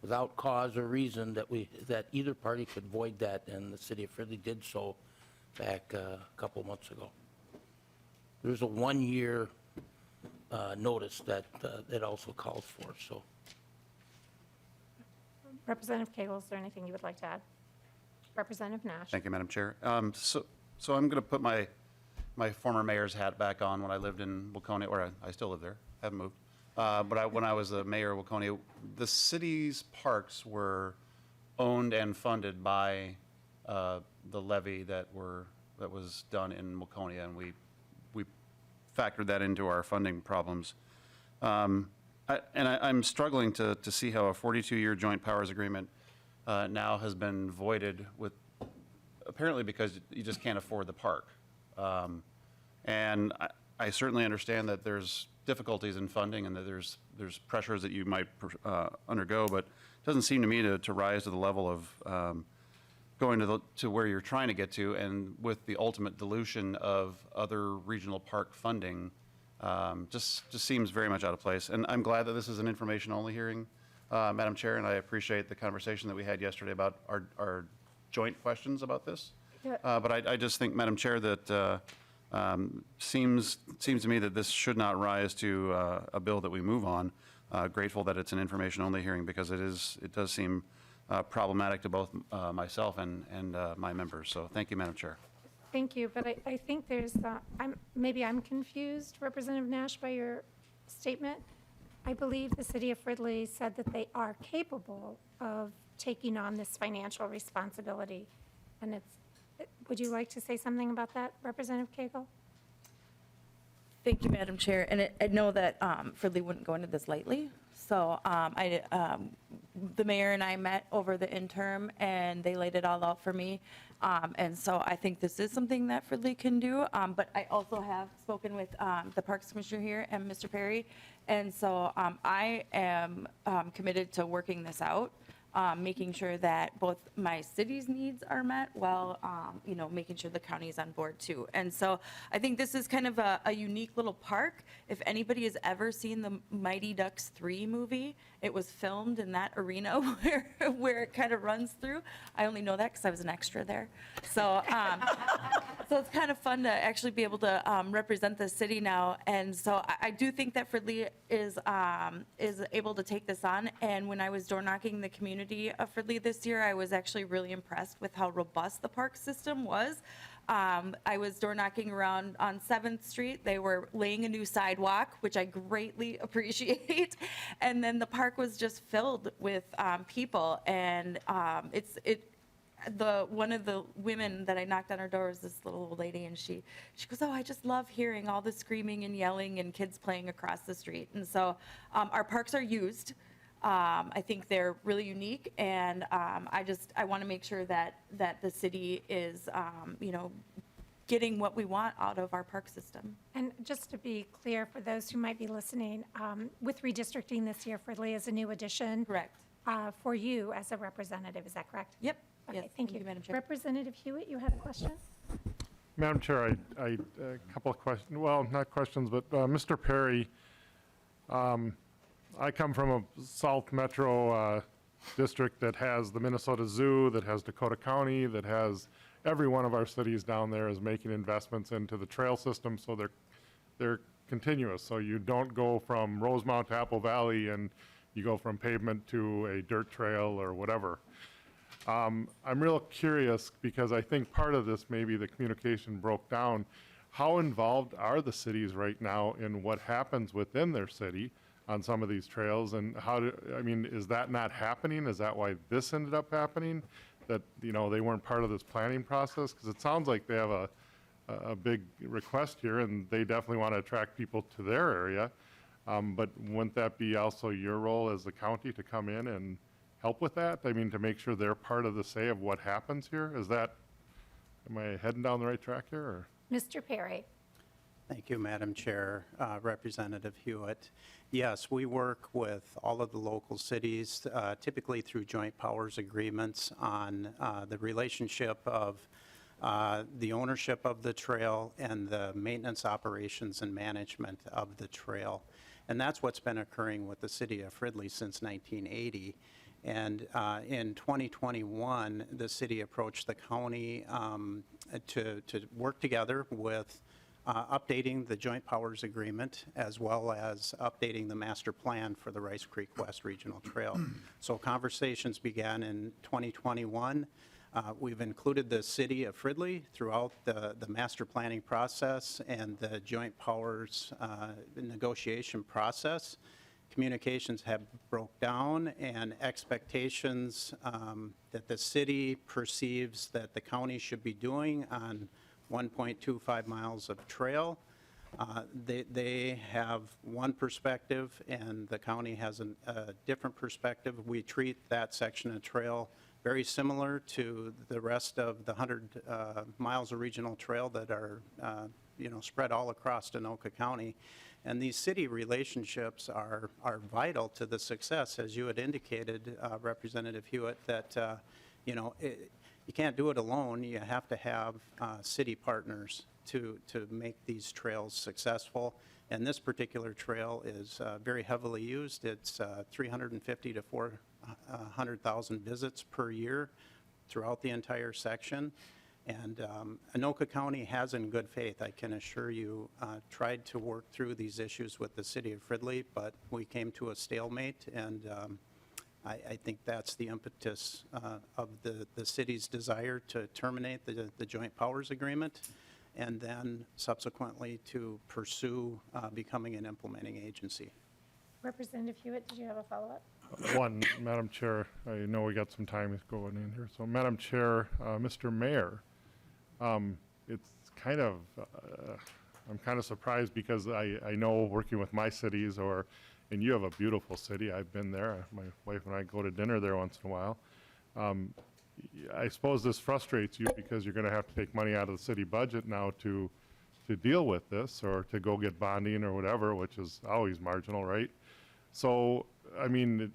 without cause or reason that either party could void that, and the city of Fridley did so back a couple months ago. There's a 1-year notice that it also calls for, so Representative Koegel, is there anything you would like to add? Representative Nash? Thank you, Madam Chair. So I'm going to put my former mayor's hat back on when I lived in Waconia, or I still live there, haven't moved. But when I was the mayor of Waconia, the city's parks were owned and funded by the levy that was done in Waconia, and we factored that into our funding problems. I'm struggling to see how a 42-year joint powers agreement now has been voided with, apparently because you just can't afford the park. And I certainly understand that there's difficulties in funding and that there's pressures that you might undergo, but it doesn't seem to me to rise to the level of going to where you're trying to get to, and with the ultimate dilution of other regional park funding, just seems very much out of place. And I'm glad that this is an information-only hearing, Madam Chair, and I appreciate the conversation that we had yesterday about our joint questions about this. Yeah. But I just think, Madam Chair, that seems to me that this should not rise to a bill that we move on. Grateful that it's an information-only hearing, because it does seem problematic to both myself and my members. So thank you, Madam Chair. Thank you, but I think there's, maybe I'm confused, Representative Nash, by your statement. I believe the city of Fridley said that they are capable of taking on this financial responsibility. And would you like to say something about that, Representative Koegel? Thank you, Madam Chair. And I know that Fridley wouldn't go into this lightly. So the mayor and I met over the interim, and they laid it all out for me. And so I think this is something that Fridley can do. But I also have spoken with the Parks Commissioner here and Mr. Perry. And so I am committed to working this out. Making sure that both my city's needs are met while, making sure the county is on board too. And so I think this is kind of a unique little park. If anybody has ever seen the Mighty Ducks 3 movie, it was filmed in that arena where it kind of runs through. I only know that because I was an extra there. So, so it's kind of fun to actually be able to represent the city now. And so I do think that Fridley is able to take this on. And when I was door knocking the community of Fridley this year, I was actually really impressed with how robust the park system was. I was door knocking around on 7th Street. They were laying a new sidewalk, which I greatly appreciate. And then the park was just filled with people. And one of the women that I knocked on her door was this little old lady, and she goes, "Oh, I just love hearing all the screaming and yelling and kids playing across the street." And so our parks are used. I think they're really unique, and I want to make sure that the city is, getting what we want out of our park system. And just to be clear, for those who might be listening, with redistricting this year, Fridley is a new addition. Correct. For you as a representative, is that correct? Yep. Okay, Yes, thank you. Madam Chair. Representative Hewitt, you had a question? Madam Chair, a couple of questions, well, not questions, but Mr. Perry, I come from a South Metro district that has the Minnesota Zoo, that has Dakota County, that has every one of our cities down there is making investments into the trail system, so they're continuous. So you don't go from Rosemount to Apple Valley and you go from pavement to a dirt trail or whatever. I'm real curious, because I think part of this, maybe the communication broke down. How involved are the cities right now in what happens within their city on some of these trails? And is that not happening? Is that why this ended up happening? That, they weren't part of this planning process? Because it sounds like they have a big request here, and they definitely want to attract people to their area. But wouldn't that be also your role as the county to come in and help with that? To make sure they're part of the say of what happens here? Am I heading down the right track here? Or? Mr. Perry? Thank you, Madam Chair. Representative Hewitt. Yes, we work with all of the local cities, typically through joint powers agreements on the relationship of the ownership of the trail and the maintenance, operations, and management of the trail. And that's what's been occurring with the city of Fridley since 1980. And in 2021, the city approached the county to work together with updating the joint powers agreement, as well as updating the master plan for the Rice Creek West Regional Trail. So conversations began in 2021. We've included the city of Fridley throughout the master planning process and the joint powers negotiation process. Communications have broke down, and expectations that the city perceives that the county should be doing on 1.25 miles of trail. They have one perspective, and the county has a different perspective. We treat that section of trail very similar to the rest of the 100 miles of regional trail that are spread all across Anoka County. And these city relationships are vital to the success, as you had indicated, Representative Hewitt, that you can't do it alone. You have to have city partners to make these trails successful. And this particular trail is very heavily used. It's 350 to 400,000 visits per year throughout the entire section. And Anoka County has, in good faith, I can assure you, tried to work through these issues with the city of Fridley, but we came to a stalemate, and I think that's the impetus of the city's desire to terminate the joint powers agreement, and then subsequently to pursue becoming an implementing agency. Representative Hewitt, did you have a follow-up? One, Madam Chair, I know we got some time going in here. So, Madam Chair, Mr. Mayor, it's kind of, I'm kind of surprised because I know working with my cities and you have a beautiful city. I've been there. My wife and I go to dinner there once in a while. I suppose this frustrates you because you're going to have to take money out of the city budget now to deal with this, or to go get bonding or whatever, which is always marginal, right? So, I mean,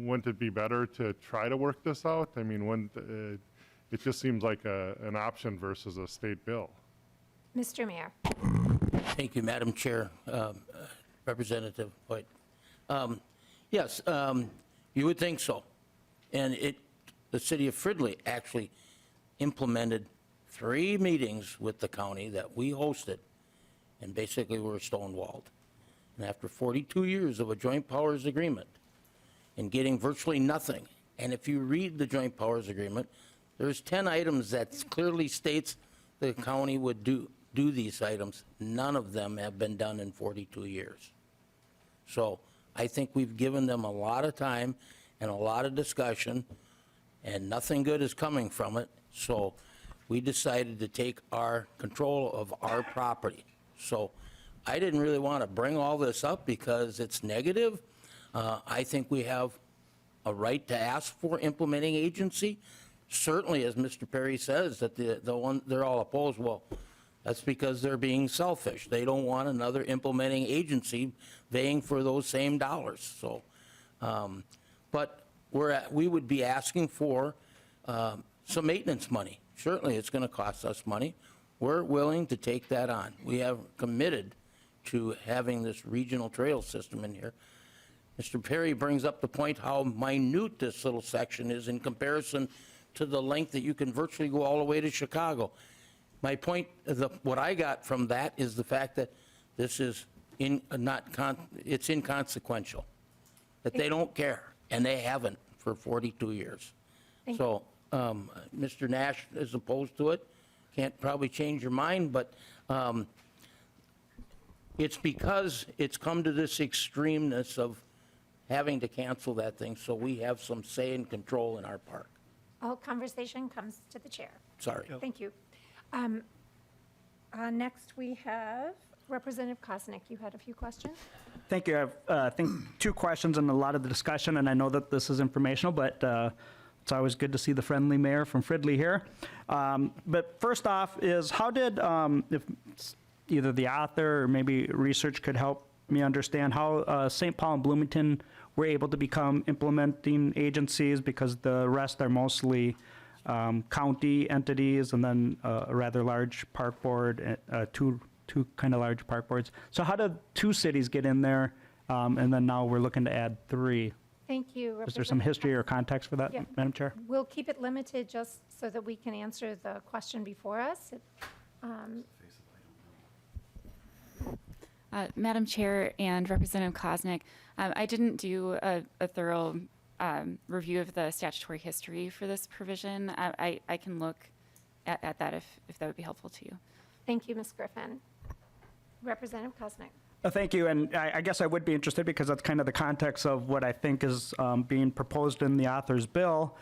wouldn't it be better to try to work this out? I mean, it just seems like an option versus a state bill. Mr. Mayor. Thank you, Madam Chair. Representative Hoyt. Yes, you would think so. And the city of Fridley actually implemented 3 meetings with the county that we hosted, and basically were stonewalled. And after 42 years of a joint powers agreement and getting virtually nothing, and if you read the joint powers agreement, there's 10 items that clearly states the county would do these items. None of them have been done in 42 years. So I think we've given them a lot of time and a lot of discussion, and nothing good is coming from it. So we decided to take our control of our property. So I didn't really want to bring all this up because it's negative. I think we have a right to ask for implementing agency. Certainly, as Mr. Perry says, that they're all opposed. Well, that's because they're being selfish. They don't want another implementing agency vying for those same dollars. So, but we would be asking for some maintenance money. Certainly, it's going to cost us money. We're willing to take that on. We have committed to having this regional trail system in here. Mr. Perry brings up the point how minute this little section is in comparison to the length that you can virtually go all the way to Chicago. My point, what I got from that is the fact that this is it's inconsequential, that they don't care, and they haven't for 42 years. So Mr. Nash is opposed to it. Can't probably change your mind, but it's because it's come to this extremeness of having to cancel that thing, so we have some say and control in our park. All conversation comes to the chair. Sorry. Thank you. Next, we have Representative Kosnick. You had a few questions? Thank you. I have, I think, 2 questions and a lot of the discussion, and I know that this is informational, but it's always good to see the friendly mayor from Fridley here. But first off is, how did, if either the author or maybe research could help me understand how St. Paul and Bloomington were able to become implementing agencies, because the rest are mostly county entities, and then a rather large park board, two kind of large park boards. So how did 2 cities get in there, and then now we're looking to add 3? Thank you, Representative. Is there some history or context for that, Yeah. Madam Chair? We'll keep it limited just so that we can answer the question before us. Madam Chair and Representative Koznick, I didn't do a thorough review of the statutory history for this provision. I can look at that if that would be helpful to you. Thank you, Ms. Griffin. Representative Koznick. Thank you, and I guess I would be interested because that's kind of the context of what I think is being proposed in the author's bill.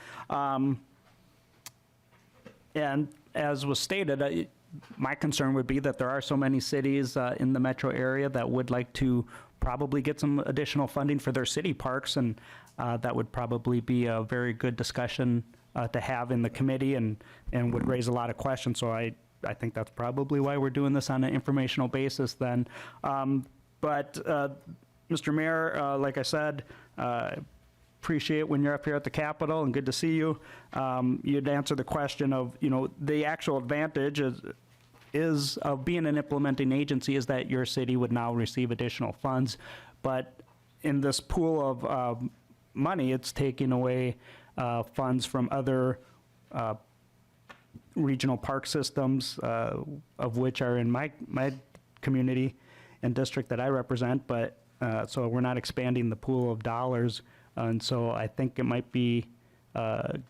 And as was stated, my concern would be that there are so many cities in the metro area that would like to probably get some additional funding for their city parks, and that would probably be a very good discussion to have in the committee and would raise a lot of questions. So I think that's probably why we're doing this on an informational basis then. But Mr. Mayor, like I said, appreciate when you're up here at the Capitol and good to see you. You'd answer the question of, the actual advantage is of being an implementing agency is that your city would now receive additional funds. But in this pool of money, it's taking away funds from other regional park systems, of which are in my community and district that I represent. But so we're not expanding the pool of dollars. And so I think it might be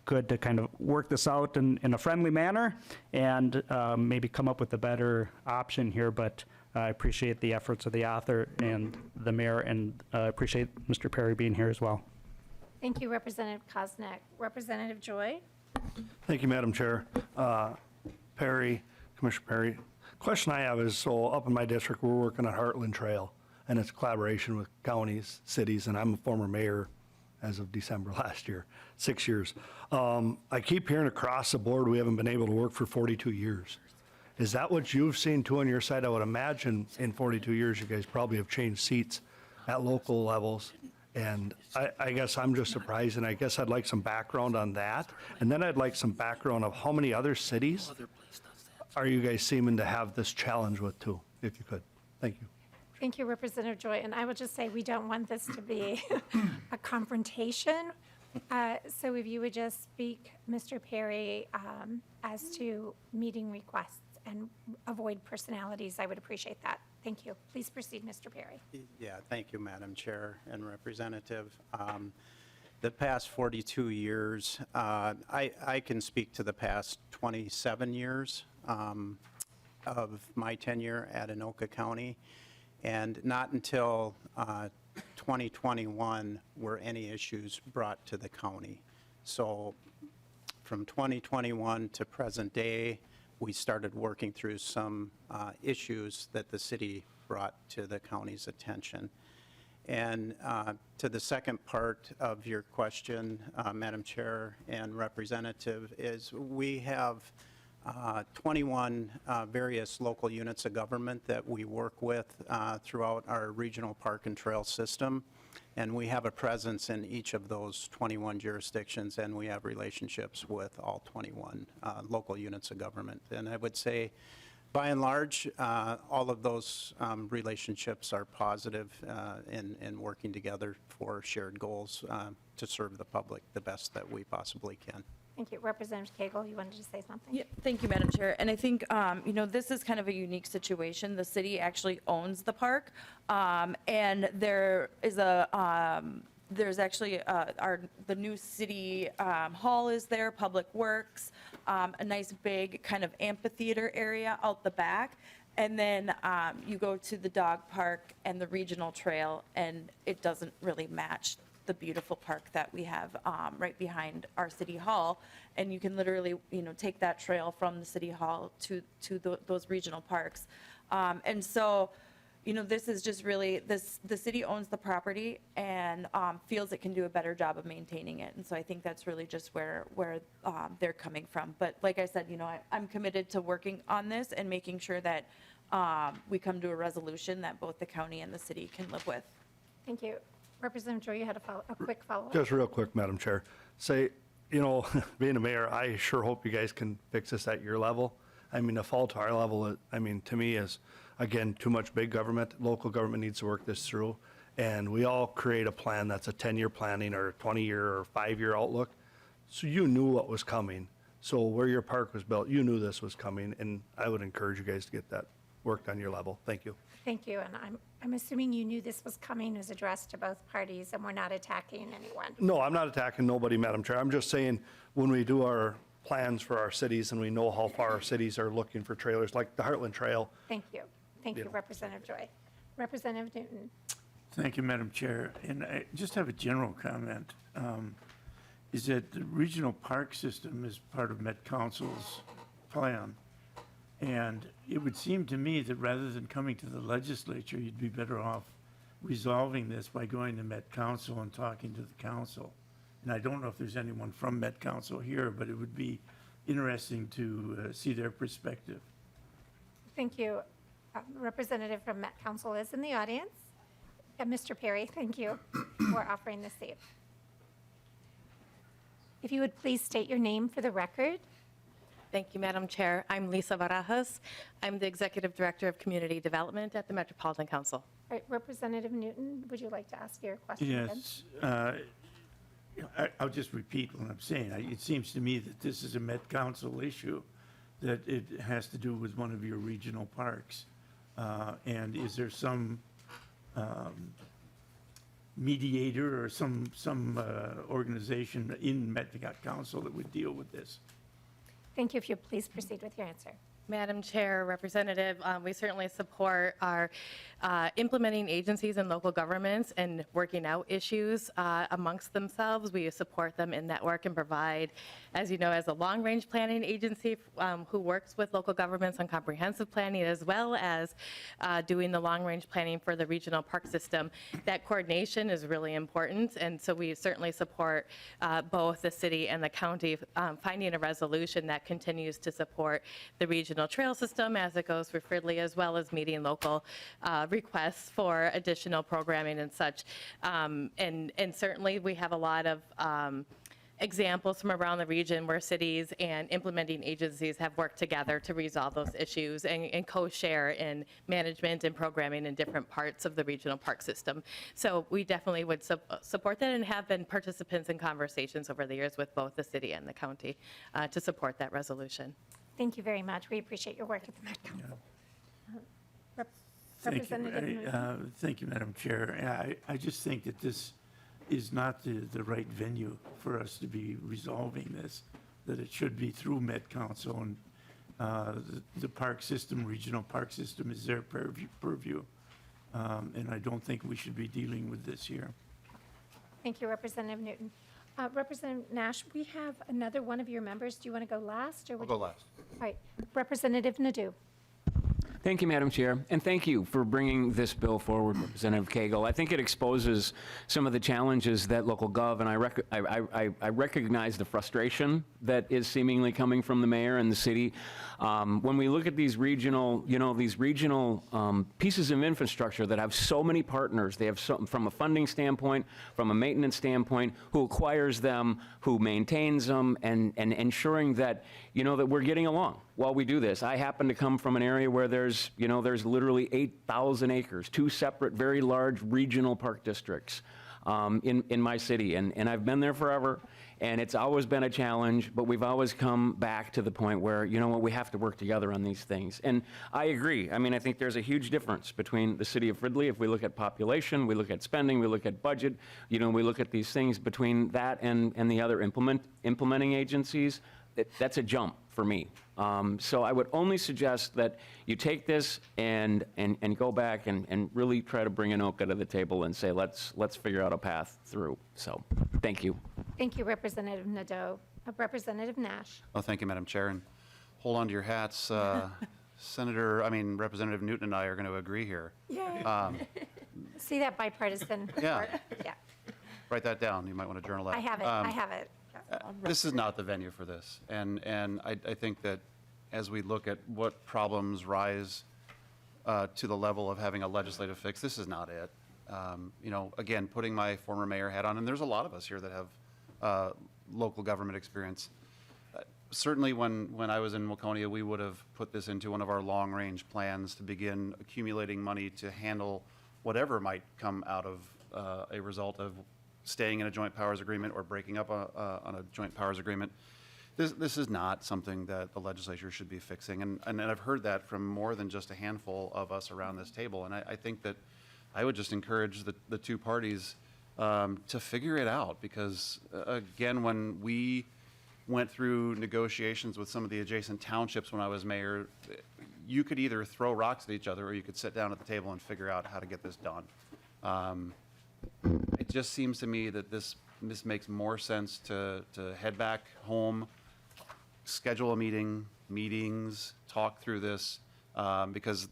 good to kind of work this out in a friendly manner and maybe come up with a better option here. But I appreciate the efforts of the author and the mayor, and I appreciate Mr. Perry being here as well. Thank you, Representative Koznick. Representative Joy. Thank you, Madam Chair. Perry, Commissioner Perry. Question I have is, so up in my district, we're working on Heartland Trail, and it's collaboration with counties, cities, and I'm a former mayor as of December last year, 6 years. I keep hearing across the board we haven't been able to work for 42 years. Is that what you've seen too on your side? I would imagine in 42 years you guys probably have changed seats at local levels. And I guess I'm just surprised, and I guess I'd like some background on that. And then I'd like some background of how many other cities are you guys seeming to have this challenge with too, if you could. Thank you. Thank you, Representative Joy. And I will just say, we don't want this to be a confrontation. So if you would just speak, Mr. Perry, as to meeting requests and avoid personalities, I would appreciate that. Thank you. Please proceed, Mr. Perry. Yeah, thank you, Madam Chair and Representative. The past 42 years, I can speak to the past 27 years of my tenure at Anoka County, and not until 2021 were any issues brought to the county. So from 2021 to present day, we started working through some issues that the city brought to the county's attention. And to the second part of your question, Madam Chair and Representative, is we have 21 various local units of government that we work with throughout our regional park and trail system. And we have a presence in each of those 21 jurisdictions, and we have relationships with all 21 local units of government. And I would say, by and large, all of those relationships are positive in working together for shared goals to serve the public the best that we possibly can. Thank you. Representative Koegel, you wanted to say something? Yeah, thank you, Madam Chair. And I think, this is kind of a unique situation. The city actually owns the park, and there is there's actually the new city hall is there, Public Works, a nice big kind of amphitheater area out the back. And then you go to the dog park and the regional trail, and it doesn't really match the beautiful park that we have right behind our city hall. And you can literally, take that trail from the city hall to those regional parks. And so, this is just really, the city owns the property and feels it can do a better job of maintaining it. And so I think that's really just where they're coming from. But like I said, I'm committed to working on this and making sure that we come to a resolution that both the county and the city can live with. Thank you. Representative Joy, you had a quick follow-up. Just real quick, Madam Chair. Being a mayor, I sure hope you guys can fix this at your level. I mean, the fall to our level, to me is, again, too much big government. Local government needs to work this through. And we all create a plan that's a 10-year planning or a 20-year or 5-year outlook. So you knew what was coming. So where your park was built, you knew this was coming. And I would encourage you guys to get that worked on your level. Thank you. Thank you, and I'm assuming you knew this was coming, was addressed to both parties, and we're not attacking anyone. No, I'm not attacking nobody, Madam Chair. I'm just saying, when we do our plans for our cities and we know how far our cities are looking for trailers, like the Heartland Trail. Thank you. Thank you, Yeah. Representative Joy. Representative Newton. Thank you, Madam Chair. And I just have a general comment. Is that the regional park system is part of Met Council's plan. And it would seem to me that rather than coming to the legislature, you'd be better off resolving this by going to Met Council and talking to the council. And I don't know if there's anyone from Met Council here, but it would be interesting to see their perspective. Thank you. Representative from Met Council is in the audience. Mr. Perry, thank you for offering this seat. If you would please state your name for the record. Thank you, Madam Chair. I'm Lisa Barajas. I'm the Executive Director of Community Development at the Metropolitan Council. All right, Representative Newton, would you like to ask your question again? Yes. I'll just repeat what I'm saying. It seems to me that this is a Met Council issue, that it has to do with one of your regional parks. And is there some mediator or some organization in Met Council that would deal with this? Thank you. If you please proceed with your answer. Madam Chair, Representative, we certainly support our implementing agencies and local governments and working out issues amongst themselves. We support them in that work and provide, as you know, as a long-range planning agency who works with local governments on comprehensive planning, as well as doing the long-range planning for the regional park system. That coordination is really important, and so we certainly support both the city and the county finding a resolution that continues to support the regional trail system as it goes for Fridley, as well as meeting local requests for additional programming and such. And certainly we have a lot of examples from around the region where cities and implementing agencies have worked together to resolve those issues and co-share in management and programming in different parts of the regional park system. So we definitely would support that and have been participants in conversations over the years with both the city and the county to support that resolution. Thank you very much. We appreciate your work at the Met Council. Representative Newton. Thank you, Madam Chair. I just think that this is not the right venue for us to be resolving this, that it should be through Met Council, and the park system, regional park system is their purview. And I don't think we should be dealing with this here. Thank you, Representative Newton. Representative Nash, we have another one of your members. Do you want to go last? Or I'll would go you- last. All right, Representative Nadeau. Thank you, Madam Chair, and thank you for bringing this bill forward, Representative Koegel. I think it exposes some of the challenges that local gov, and I recognize the frustration that is seemingly coming from the mayor and the city. When we look at these regional, pieces of infrastructure that have so many partners, they have from a funding standpoint, from a maintenance standpoint, who acquires them, who maintains them, and ensuring that, that we're getting along while we do this. I happen to come from an area where there's literally 8,000 acres, two separate, very large regional park districts in my city, and I've been there forever, and it's always been a challenge, but we've always come back to the point where, we have to work together on these things. And I agree. I think there's a huge difference between the city of Fridley, if we look at population, we look at spending, we look at budget, we look at these things between that and the other implementing agencies. That's a jump for me. So I would only suggest that you take this and go back and really try to bring Anoka to the table and say, let's figure out a path through. So, thank you. Thank you, Representative Nadeau. Representative Nash. Oh, thank you, Madam Chair, and hold on to your hats. Representative Newton and I are going to agree here. See that bipartisan Yeah. support? Yeah, Write that down. You might want to journal that. I have it. I have it. This is not the venue for this. And I think that as we look at what problems rise to the level of having a legislative fix, this is not it. Again, putting my former mayor hat on, and there's a lot of us here that have local government experience. Certainly when I was in Waconia, we would have put this into one of our long-range plans to begin accumulating money to handle whatever might come out of a result of staying in a joint powers agreement or breaking up on a joint powers agreement. this is not something that the legislature should be fixing. And I've heard that from more than just a handful of us around this table. And I think that I would just encourage the two parties to figure it out, because again, when we went through negotiations with some of the adjacent townships when I was mayor, you could either throw rocks at each other or you could sit down at the table and figure out how to get this done. It just seems to me that this makes more sense to head back home, schedule a meetings, talk through this, because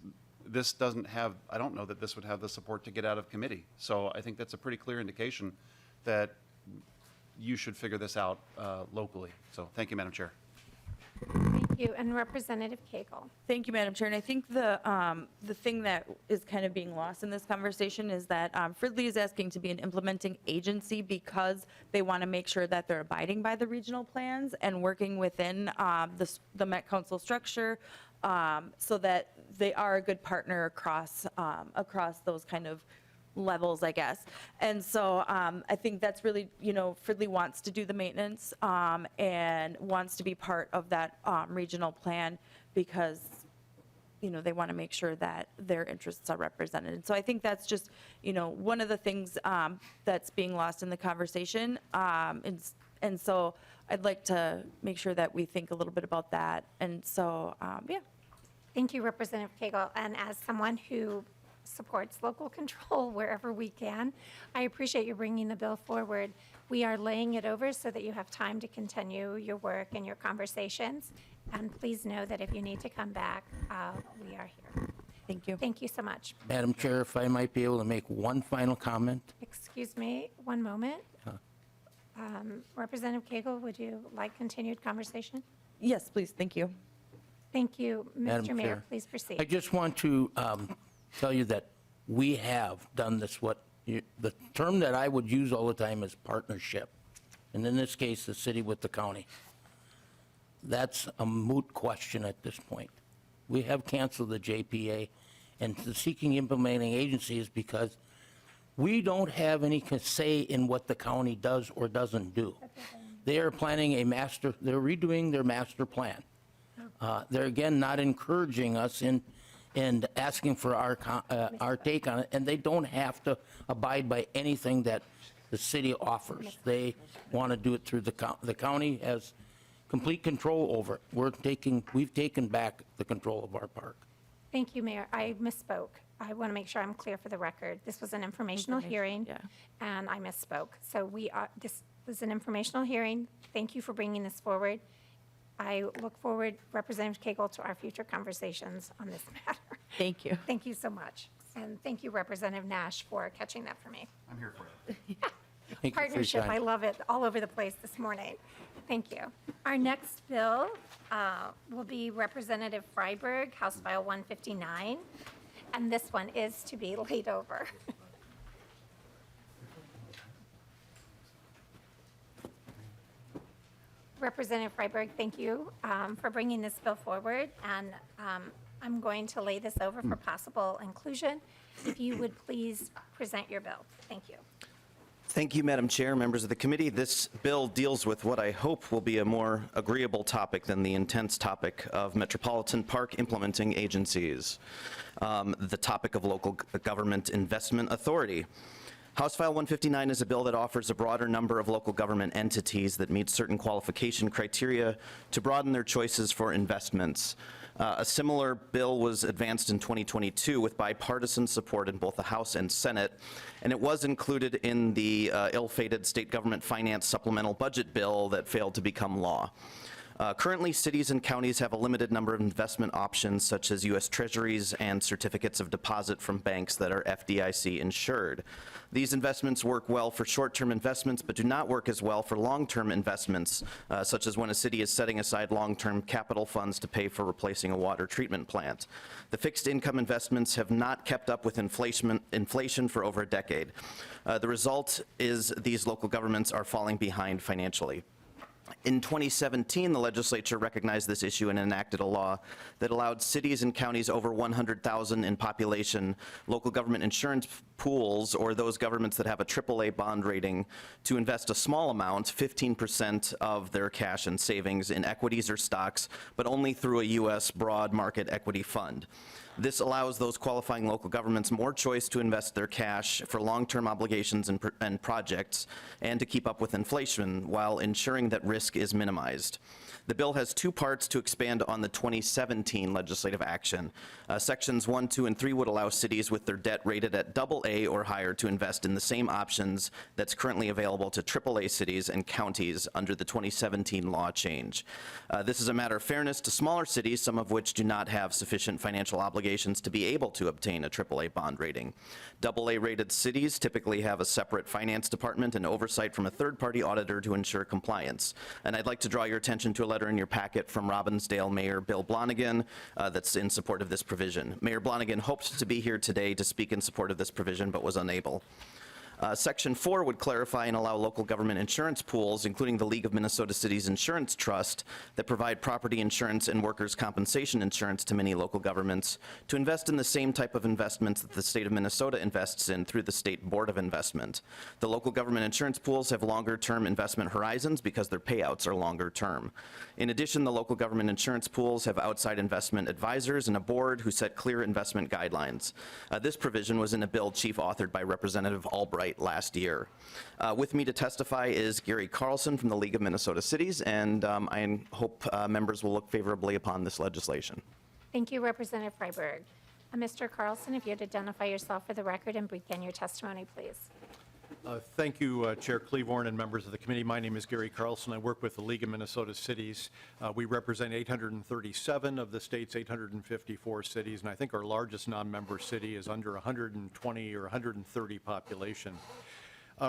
this doesn't have, I don't know that this would have the support to get out of committee. So I think that's a pretty clear indication that you should figure this out locally. So thank you, Madam Chair. Thank you. And Representative Koegel. Thank you, Madam Chair. And I think the thing that is kind of being lost in this conversation is that Fridley is asking to be an implementing agency because they want to make sure that they're abiding by the regional plans and working within the Met Council structure, so that they are a good partner across those kind of levels, I guess. And so I think that's really, Fridley wants to do the maintenance and wants to be part of that regional plan because, they want to make sure that their interests are represented. And so I think that's just, one of the things that's being lost in the conversation. And so I'd like to make sure that we think a little bit about that. And so, yeah. Thank you, Representative Koegel. And as someone who supports local control wherever we can, I appreciate you bringing the bill forward. We are laying it over so that you have time to continue your work and your conversations. And please know that if you need to come back, we are here. Thank you. Thank you so much. Madam Chair, if I might be able to make one final comment? Excuse me, one moment. Representative Koegel, would you like continued conversation? Yes, please. Thank you. Thank you. Madam Mr. Mayor, Chair. please I proceed. just want to tell you that we have done this, the term that I would use all the time is partnership, and in this case, the city with the county. That's a moot question at this point. We have canceled the JPA, and the seeking implementing agency is because we don't have any say in what the county does or doesn't do. They are planning they're redoing their master plan. They're again not encouraging us and asking for our take on it, and they don't have to abide by anything that the city offers. They want to do it through the county has complete control over it. We've taken back the control of our park. Thank you, Mayor. I misspoke. I want to make sure I'm clear for the record. This was an informational hearing, yeah. and I misspoke. So this was an informational hearing. Thank you for bringing this forward. I look forward, Representative Koegel, to our future conversations on this matter. Thank you. Thank you so much. And thank you, Representative Nash, for catching that for me. I'm here for you. Thank you for your Partnership, time. I love it, all over the place this morning. Thank you. Our next bill will be Representative Freiberg, House File 159, and this one is to be laid over. Representative Freiberg, thank you for bringing this bill forward, and I'm going to lay this over for possible inclusion. If you would please present your bill. Thank you. Thank you, Madam Chair, members of the committee. This bill deals with what I hope will be a more agreeable topic than the intense topic of metropolitan park implementing agencies, the topic of local government investment authority. House File 159 is a bill that offers a broader number of local government entities that meet certain qualification criteria to broaden their choices for investments. A similar bill was advanced in 2022 with bipartisan support in both the House and Senate, and it was included in the ill-fated state government finance supplemental budget bill that failed to become law. Currently, cities and counties have a limited number of investment options, such as U.S. Treasuries and certificates of deposit from banks that are FDIC insured. These investments work well for short-term investments, but do not work as well for long-term investments, such as when a city is setting aside long-term capital funds to pay for replacing a water treatment plant. The fixed income investments have not kept up with inflation for over a decade. The result is these local governments are falling behind financially. In 2017, the legislature recognized this issue and enacted a law that allowed cities and counties over 100,000 in population, local government insurance pools, or those governments that have a AAA bond rating, to invest a small amount, 15% of their cash and savings, in equities or stocks, but only through a U.S. broad market equity fund. This allows those qualifying local governments more choice to invest their cash for long-term obligations and projects, and to keep up with inflation while ensuring that risk is minimized. The bill has two parts to expand on the 2017 legislative action. Sections 1, 2, and 3 would allow cities with their debt rated at AA or higher to invest in the same options that's currently available to AAA cities and counties under the 2017 law change. This is a matter of fairness to smaller cities, some of which do not have sufficient financial obligations to be able to obtain a AAA bond rating. AA-rated cities typically have a separate finance department and oversight from a third-party auditor to ensure compliance. And I'd like to draw your attention to a letter in your packet from Robbinsdale Mayor Bill Blonigan that's in support of this provision. Mayor Blonigan hoped to be here today to speak in support of this provision, but was unable. Section 4 would clarify and allow local government insurance pools, including the League of Minnesota Cities Insurance Trust, that provide property insurance and workers' compensation insurance to many local governments, to invest in the same type of investments that the state of Minnesota invests in through the State Board of Investment. The local government insurance pools have longer-term investment horizons because their payouts are longer-term. In addition, the local government insurance pools have outside investment advisors and a board who set clear investment guidelines. This provision was in a bill chief authored by Representative Albright last year. With me to testify is Gary Carlson from the League of Minnesota Cities, and I hope members will look favorably upon this legislation. Thank you, Representative Freiberg. Mr. Carlson, if you'd identify yourself for the record and begin your testimony, please. Thank you, Chair Cleavorn and members of the committee. My name is Gary Carlson. I work with the League of Minnesota Cities. We represent 837 of the state's 854 cities, and I think our largest non-member city is under 120 or 130 population.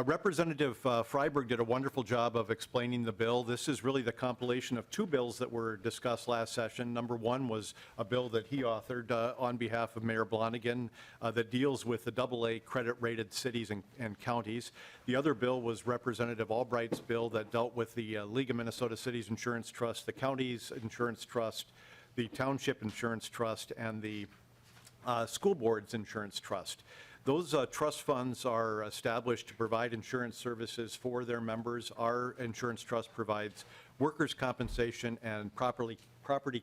Representative Freiberg did a wonderful job of explaining the bill. This is really the compilation of two bills that were discussed last session. Number one was a bill that he authored on behalf of Mayor Blonigan that deals with the AA credit-rated cities and counties. The other bill was Representative Albright's bill that dealt with the League of Minnesota Cities Insurance Trust, the Counties Insurance Trust, the Township Insurance Trust, and the School Board's Insurance Trust. Those trust funds are established to provide insurance services for their members. Our insurance trust provides workers' compensation and property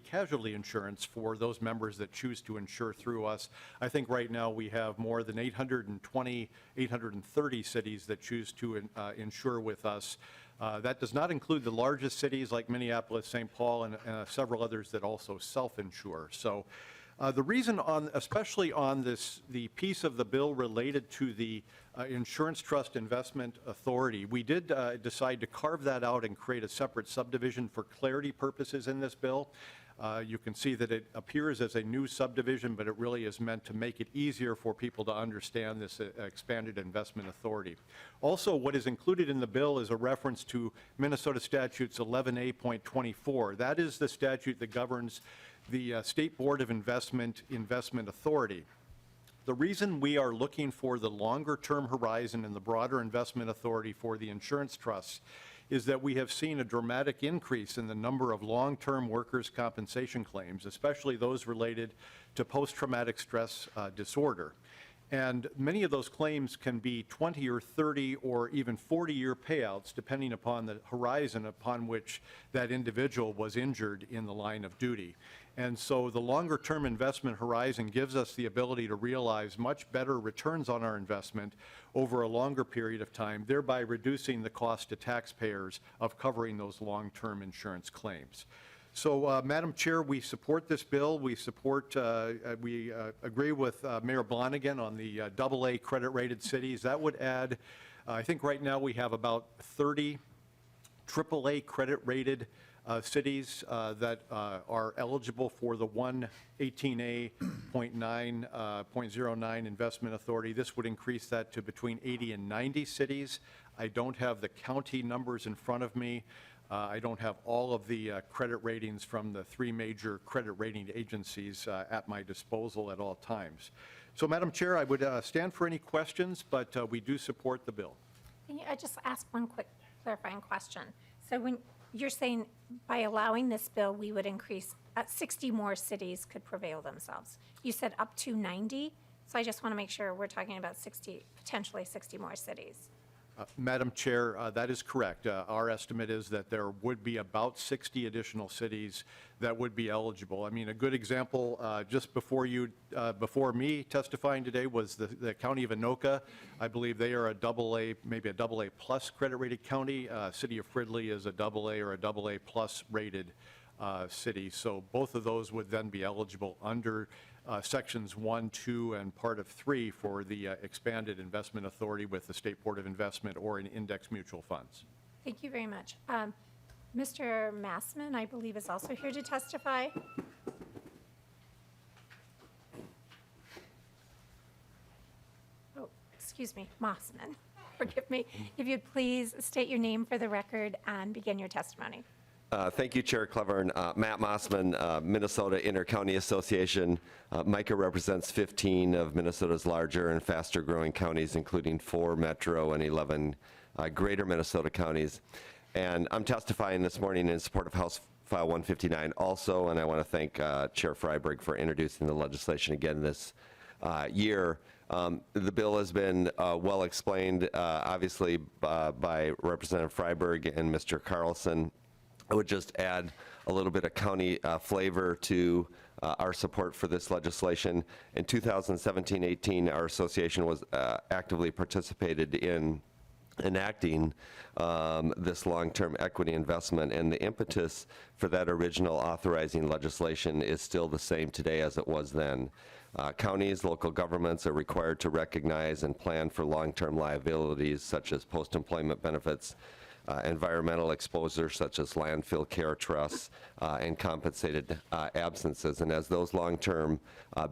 casualty insurance for those members that choose to insure through us. I think right now we have more than 830 cities that choose to insure with us. That does not include the largest cities like Minneapolis, St. Paul, and several others that also self-insure. So the reason especially on the piece of the bill related to the Insurance Trust Investment Authority, we did decide to carve that out and create a separate subdivision for clarity purposes in this bill. You can see that it appears as a new subdivision, but it really is meant to make it easier for people to understand this expanded investment authority. Also, what is included in the bill is a reference to Minnesota Statutes 11A.24. That is the statute that governs the State Board of Investment Authority. The reason we are looking for the longer-term horizon and the broader investment authority for the insurance trusts is that we have seen a dramatic increase in the number of long-term workers' compensation claims, especially those related to post-traumatic stress disorder. And many of those claims can be 20 or 30 or even 40-year payouts, depending upon the horizon upon which that individual was injured in the line of duty. And so the longer-term investment horizon gives us the ability to realize much better returns on our investment over a longer period of time, thereby reducing the cost to taxpayers of covering those long-term insurance claims. So, Madam Chair, we support this bill. We agree with Mayor Blonigan on the AA credit-rated cities. That would add, I think right now we have about 30 AAA credit-rated cities that are eligible for the 118A.09 investment authority. This would increase that to between 80 and 90 cities. I don't have the county numbers in front of me. I don't have all of the credit ratings from the three major credit rating agencies at my disposal at all times. So, Madam Chair, I would stand for any questions, but we do support the bill. Can I just ask one quick clarifying question? So when you're saying by allowing this bill, we would increase, 60 more cities could prevail themselves. You said up to 90, so I just want to make sure we're talking about 60, potentially 60 more cities. Madam Chair, that is correct. Our estimate is that there would be about 60 additional cities that would be eligible. I mean, a good example, just before me testifying today was the county of Anoka. I believe they are a AA, maybe a AA plus credit rated county. City of Fridley is a AA or a AA plus rated city. So both of those would then be eligible under Sections 1, 2, and part of 3 for the expanded investment authority with the State Board of Investment or in index mutual funds. Thank you very much. Mr. Massman, I believe, is also here to testify. Oh, excuse me, Mossman. Forgive me. If you'd please state your name for the record and begin your testimony. Thank you, Chair Clevern. Matt Mossman, Minnesota Inter-County Association. MICA represents 15 of Minnesota's larger and faster-growing counties, including 4 metro and 11 greater Minnesota counties. And I'm testifying this morning in support of House File 159 also, and I want to thank Chair Freiberg for introducing the legislation again this year. The bill has been well explained, obviously, by Representative Freiberg and Mr. Carlson. I would just add a little bit of county flavor to our support for this legislation. In 2017-18, our association was actively participated in enacting this long-term equity investment, and the impetus for that original authorizing legislation is still the same today as it was then. Counties, local governments are required to recognize and plan for long-term liabilities such as post-employment benefits, environmental exposure such as landfill care trusts, and compensated absences. And as those long-term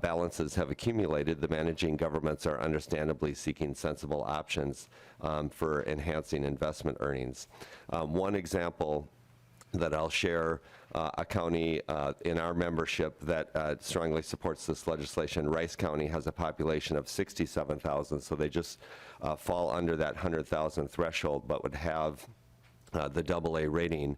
balances have accumulated, the managing governments are understandably seeking sensible options for enhancing investment earnings. One example that I'll share, a county in our membership that strongly supports this legislation, Rice County, has a population of 67,000, so they just fall under that 100,000 threshold, but would have the AA rating.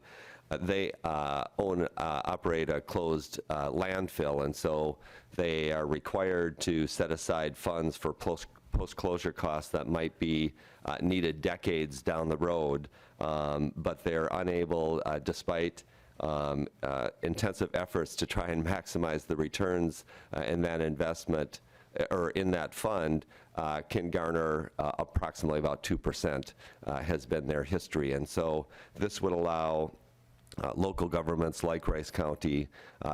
They operate a closed landfill, and so they are required to set aside funds for post-closure costs that might be needed decades down the road, but they're unable, despite intensive efforts to try and maximize the returns in that investment or in that fund, can garner approximately about 2%, has been their history. And so this would allow local governments like Rice County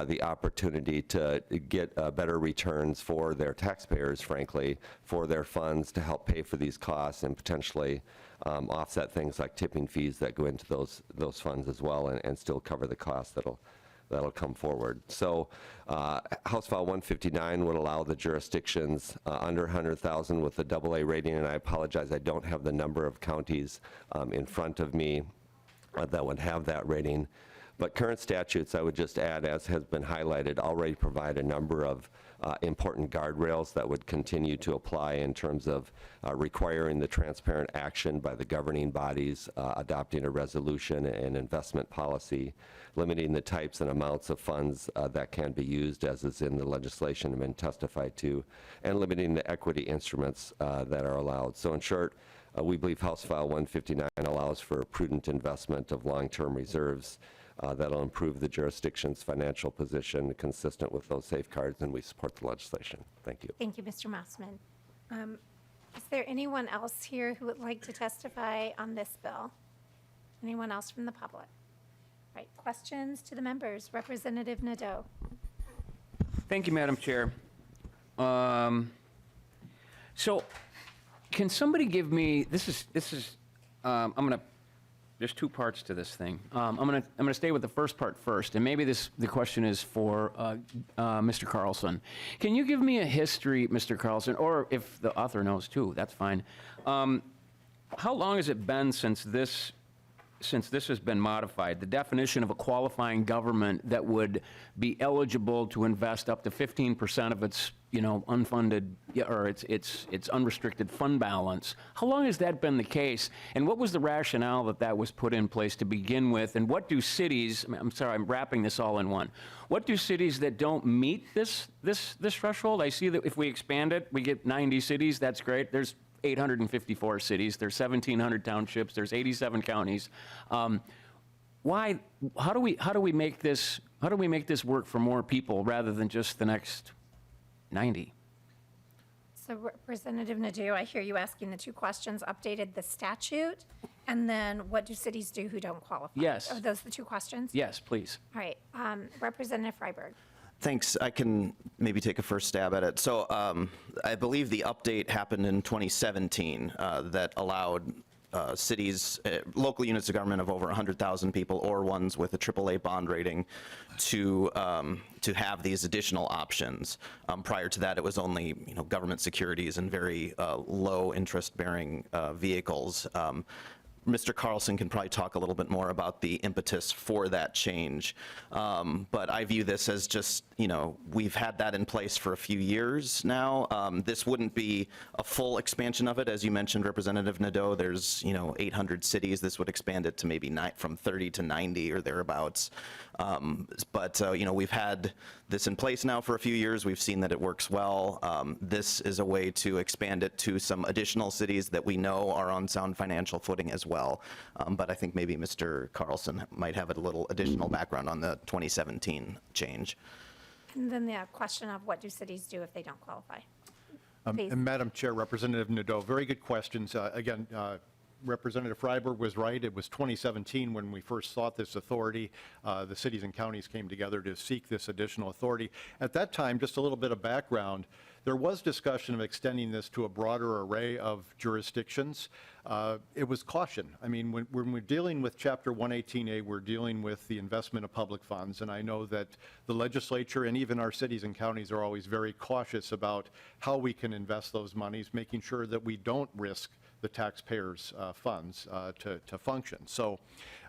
the opportunity to get better returns for their taxpayers, frankly, for their funds to help pay for these costs and potentially offset things like tipping fees that go into those funds as well, and still cover the costs that'll come forward. So House File 159 would allow the jurisdictions under 100,000 with the AA rating, and I apologize, I don't have the number of counties in front of me that would have that rating. But current statutes, I would just add, as has been highlighted, already provide a number of important guardrails that would continue to apply in terms of requiring the transparent action by the governing bodies, adopting a resolution and investment policy, limiting the types and amounts of funds that can be used, as is in the legislation and been testified to, and limiting the equity instruments that are allowed. So in short, we believe House File 159 allows for a prudent investment of long-term reserves that'll improve the jurisdiction's financial position consistent with those safeguards, and we support the legislation. Thank you. Thank you, Mr. Mossman. Is there anyone else here who would like to testify on this bill? Anyone else from the public? All right, questions to the members. Representative Nadeau. Thank you, Madam Chair. So, can somebody give me, I'm going to, there's two parts to this thing. I'm going to stay with the first part first, and maybe the question is for Mr. Carlson. Can you give me a history, Mr. Carlson, or if the author knows too, that's fine. How long has it been since this has been modified, the definition of a qualifying government that would be eligible to invest up to 15% of its unfunded, or its unrestricted fund balance. How long has that been the case? And what was the rationale that was put in place to begin with? And what do cities, I'm sorry, I'm wrapping this all in one. What do cities that don't meet this threshold? I see that if we expand it, we get 90 cities, that's great. There's 854 cities, there's 1,700 townships, there's 87 counties. Why? How do we make this work for more people rather than just the next 90? So Representative Nadeau, I hear you asking the two questions, updated the statute, and then what do cities do who don't qualify? Yes. Are those the two questions? Yes, please. All right, Representative Freiberg. Thanks. I can maybe take a first stab at it. So I believe the update happened in 2017 that allowed cities, local units of government of over 100,000 people or ones with a AAA bond rating to have these additional options. Prior to that, it was only government securities and very low interest-bearing vehicles. Mr. Carlson can probably talk a little bit more about the impetus for that change. But I view this as just, we've had that in place for a few years now. This wouldn't be a full expansion of it. As you mentioned, Representative Nadeau, there's, 800 cities. This would expand it to maybe from 30 to 90 or thereabouts. But we've had this in place now for a few years. We've seen that it works well. This is a way to expand it to some additional cities that we know are on sound financial footing as well. But I think maybe Mr. Carlson might have a little additional background on the 2017 change. And then the question of what do cities do if they don't qualify? Please. And Madam Chair, Representative Nadeau, very good questions. Again, Representative Freiberg was right. It was 2017 when we first sought this authority. The cities and counties came together to seek this additional authority. At that time, just a little bit of background, there was discussion of extending this to a broader array of jurisdictions. It was caution. I mean, when we're dealing with Chapter 118A, we're dealing with the investment of public funds, and I know that the legislature and even our cities and counties are always very cautious about how we can invest those monies, making sure that we don't risk the taxpayers' funds to function. So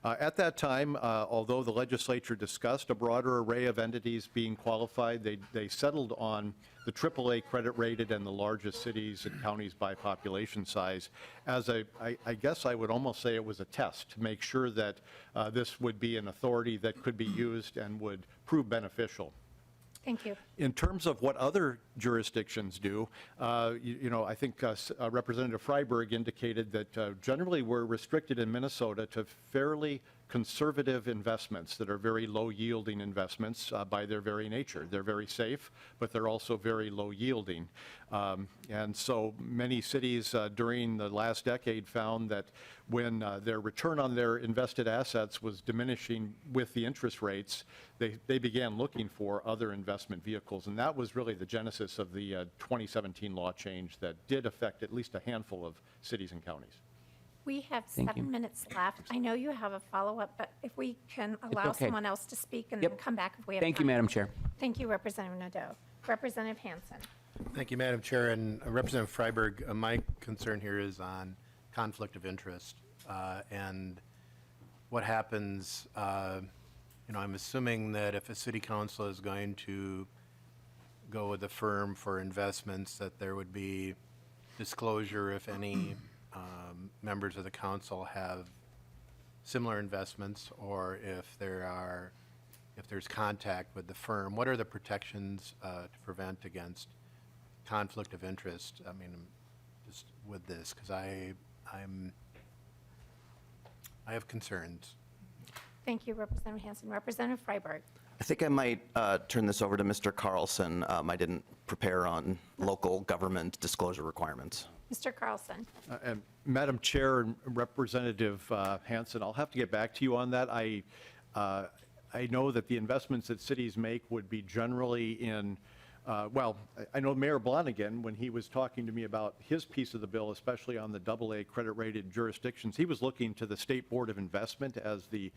at that time, although the legislature discussed a broader array of entities being qualified, they settled on the AAA credit rated and the largest cities and counties by population size as I guess I would almost say it was a test to make sure that this would be an authority that could be used and would prove beneficial. Thank you. In terms of what other jurisdictions do, I think Representative Freiberg indicated that generally we're restricted in Minnesota to fairly conservative investments that are very low yielding investments by their very nature. They're very safe, but they're also very low yielding. And so many cities during the last decade found that when their return on their invested assets was diminishing with the interest rates, they began looking for other investment vehicles. And that was really the genesis of the 2017 law change that did affect at least a handful of cities and counties. We have Thank you. 7 minutes left. I know you have a follow-up, but if we can allow okay. someone else to speak and Yep. then come back if we have Thank you, time. Madam Chair. Thank you, Representative Nadeau. Representative Hansen. Thank you, Madam Chair. And Representative Freiberg, my concern here is on conflict of interest and what happens. I'm assuming that if a city council is going to go with a firm for investments, that there would be disclosure if any members of the council have similar investments, or if there's contact with the firm. What are the protections to prevent against conflict of interest? I mean, just with this, because I have concerns. Thank you, Representative Hansen. Representative Freiberg. I think I might turn this over to Mr. Carlson. I didn't prepare on local government disclosure requirements. Mr. Carlson. And Madam Chair and Representative Hansen, I'll have to get back to you on that. I know that the investments that cities make would be generally in, I know Mayor Blonigan, when he was talking to me about his piece of the bill, especially on the AA credit-rated jurisdictions, he was looking to the State Board of Investment as the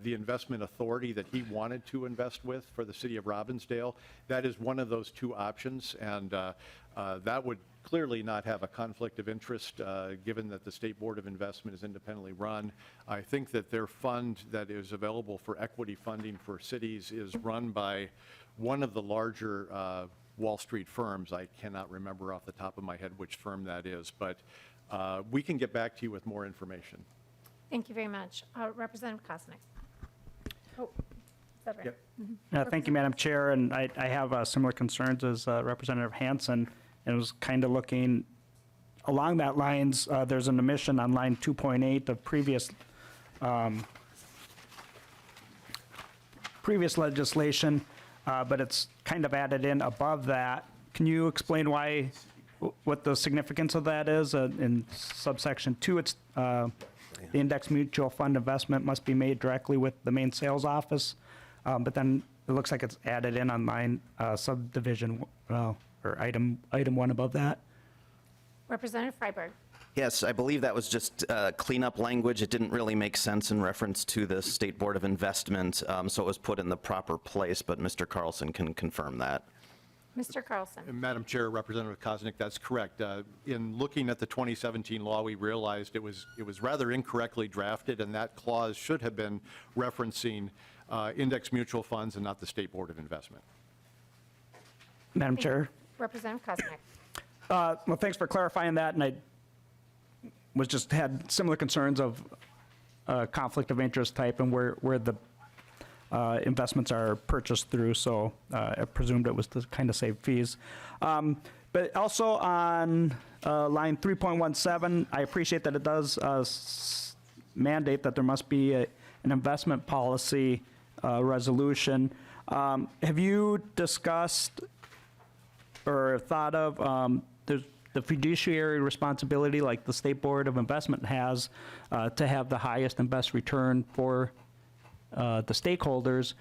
investment authority that he wanted to invest with for the city of Robbinsdale. That is one of those two options, and that would clearly not have a conflict of interest, given that the State Board of Investment is independently run. I think that their fund that is available for equity funding for cities is run by one of the larger Wall Street firms. I cannot remember off the top of my head which firm that is, but we can get back to you with more information. Thank you very much. Representative Kosnick. Oh, is that right? Yep. Thank you, Madam Chair, and I have similar concerns as Representative Hansen, and was kind of looking along that lines. There's an omission on line 2.8 of previous legislation, but it's kind of added in above that. Can you explain what the significance of that is? In subsection 2, it's the index mutual fund investment must be made directly with the main sales office, but then it looks like it's added in on line subdivision or item 1 above that. Representative Freiberg. Yes, I believe that was just cleanup language. It didn't really make sense in reference to the State Board of Investment, so it was put in the proper place, but Mr. Carlson can confirm that. Mr. Carlson. Madam Chair, Representative Kosnick, that's correct. In looking at the 2017 law, we realized it was rather incorrectly drafted, and that clause should have been referencing index mutual funds and not the State Board of Investment. Madam Chair. Representative Kosnick. Well, thanks for clarifying that, and I had similar concerns of conflict of interest type and where the investments are purchased through, so I presumed it was to kind of save fees. But also on line 3.17, I appreciate that it does mandate that there must be an investment policy resolution. Have you discussed or thought of the fiduciary responsibility like the State Board of Investment has to have the highest and best return for the stakeholders?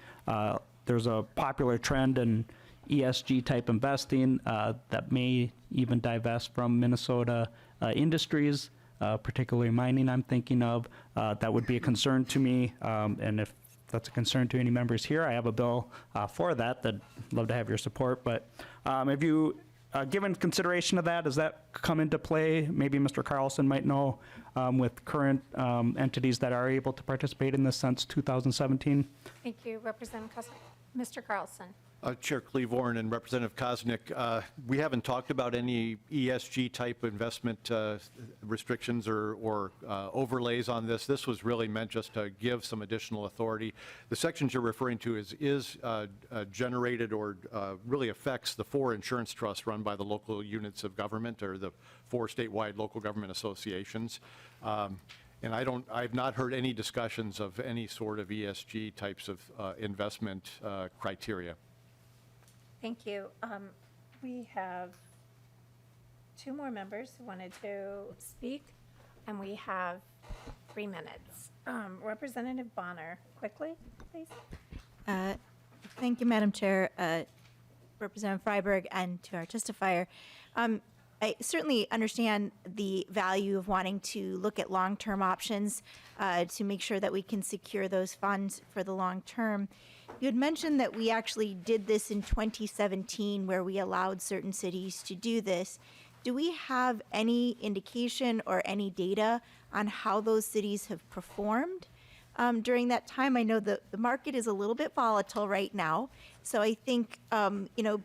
There's a popular trend in ESG type investing that may even divest from Minnesota industries, particularly mining I'm thinking of. That would be a concern to me, and if that's a concern to any members here, I have a bill for that I'd love to have your support. But have you given consideration of that? Does that come into play? Maybe Mr. Carlson might know with current entities that are able to participate in this since 2017. Thank you, Representative Kosnick. Mr. Carlson. Chair Cleavorn and Representative Kosnick, we haven't talked about any ESG type investment restrictions or overlays on this. This was really meant just to give some additional authority. The sections you're referring to is generated or really affects the 4 insurance trusts run by the local units of government or the 4 statewide local government associations. And I've not heard any discussions of any sort of ESG types of investment criteria. Thank you. We have 2 more members who wanted to speak, and we have 3 minutes. Representative Bonner, quickly, please. Thank you, Madam Chair, Representative Freiberg, and to our testifier. I certainly understand the value of wanting to look at long-term options to make sure that we can secure those funds for the long term. You had mentioned that we actually did this in 2017 where we allowed certain cities to do this. Do we have any indication or any data on how those cities have performed during that time? I know the market is a little bit volatile right now. So I think,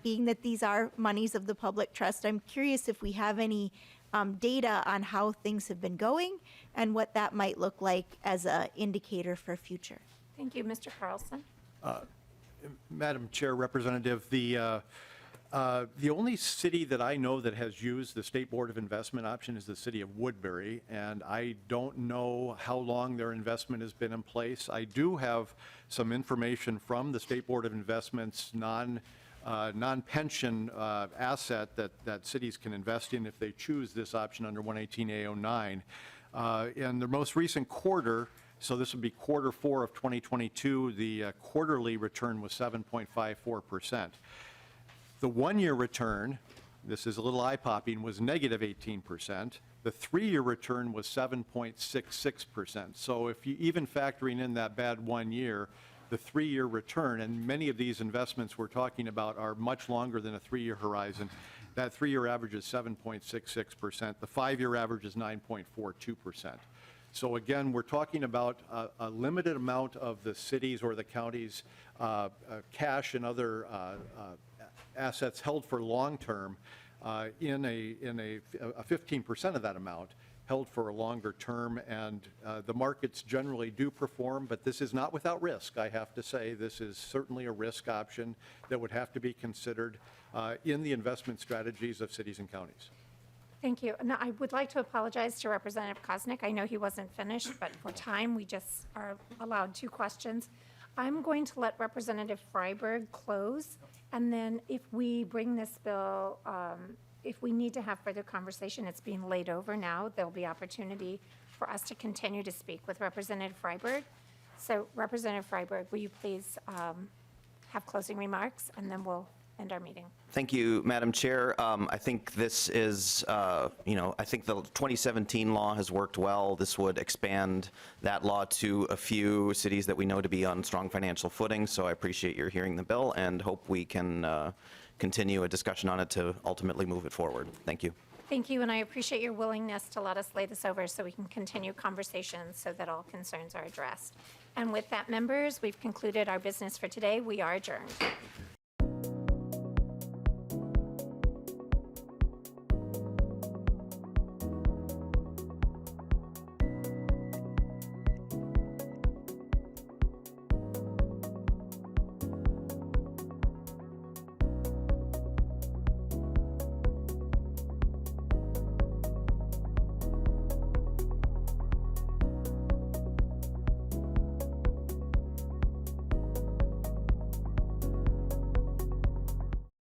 being that these are monies of the public trust, I'm curious if we have any data on how things have been going and what that might look like as an indicator for future. Thank you, Mr. Carlson. Madam Chair, Representative, the only city that I know that has used the State Board of Investment option is the city of Woodbury, and I don't know how long their investment has been in place. I do have some information from the State Board of Investment's non-pension asset that cities can invest in if they choose this option under 118A09. In the most recent quarter, so this would be quarter 4 of 2022, the quarterly return was 7.54%. The 1-year return, this is a little eye-popping, was negative 18%. The 3-year return was 7.66%. So if you even factoring in that bad 1 year, the 3-year return, and many of these investments we're talking about are much longer than a 3-year horizon, that 3-year average is 7.66%. The 5-year average is 9.42%. So again, we're talking about a limited amount of the cities or the counties' cash and other assets held for long-term in a 15% of that amount held for a longer term, and the markets generally do perform, but this is not without risk, I have to say. This is certainly a risk option that would have to be considered in the investment strategies of cities and counties. Thank you. Now, I would like to apologize to Representative Kosnick. I know he wasn't finished, but for time, we just are allowed 2 questions. I'm going to let Representative Freiberg close, and then if we bring this bill, if we need to have further conversation, it's being laid over now. There'll be opportunity for us to continue to speak with Representative Freiberg. So Representative Freiberg, will you please have closing remarks, and then we'll end our meeting. Thank you, Madam Chair. I think this is, I think the 2017 law has worked well. This would expand that law to a few cities that we know to be on strong financial footing. So I appreciate your hearing the bill and hope we can continue a discussion on it to ultimately move it forward. Thank you. Thank you, and I appreciate your willingness to let us lay this over so we can continue conversations so that all concerns are addressed. And with that, members, we've concluded our business for today. We are adjourned.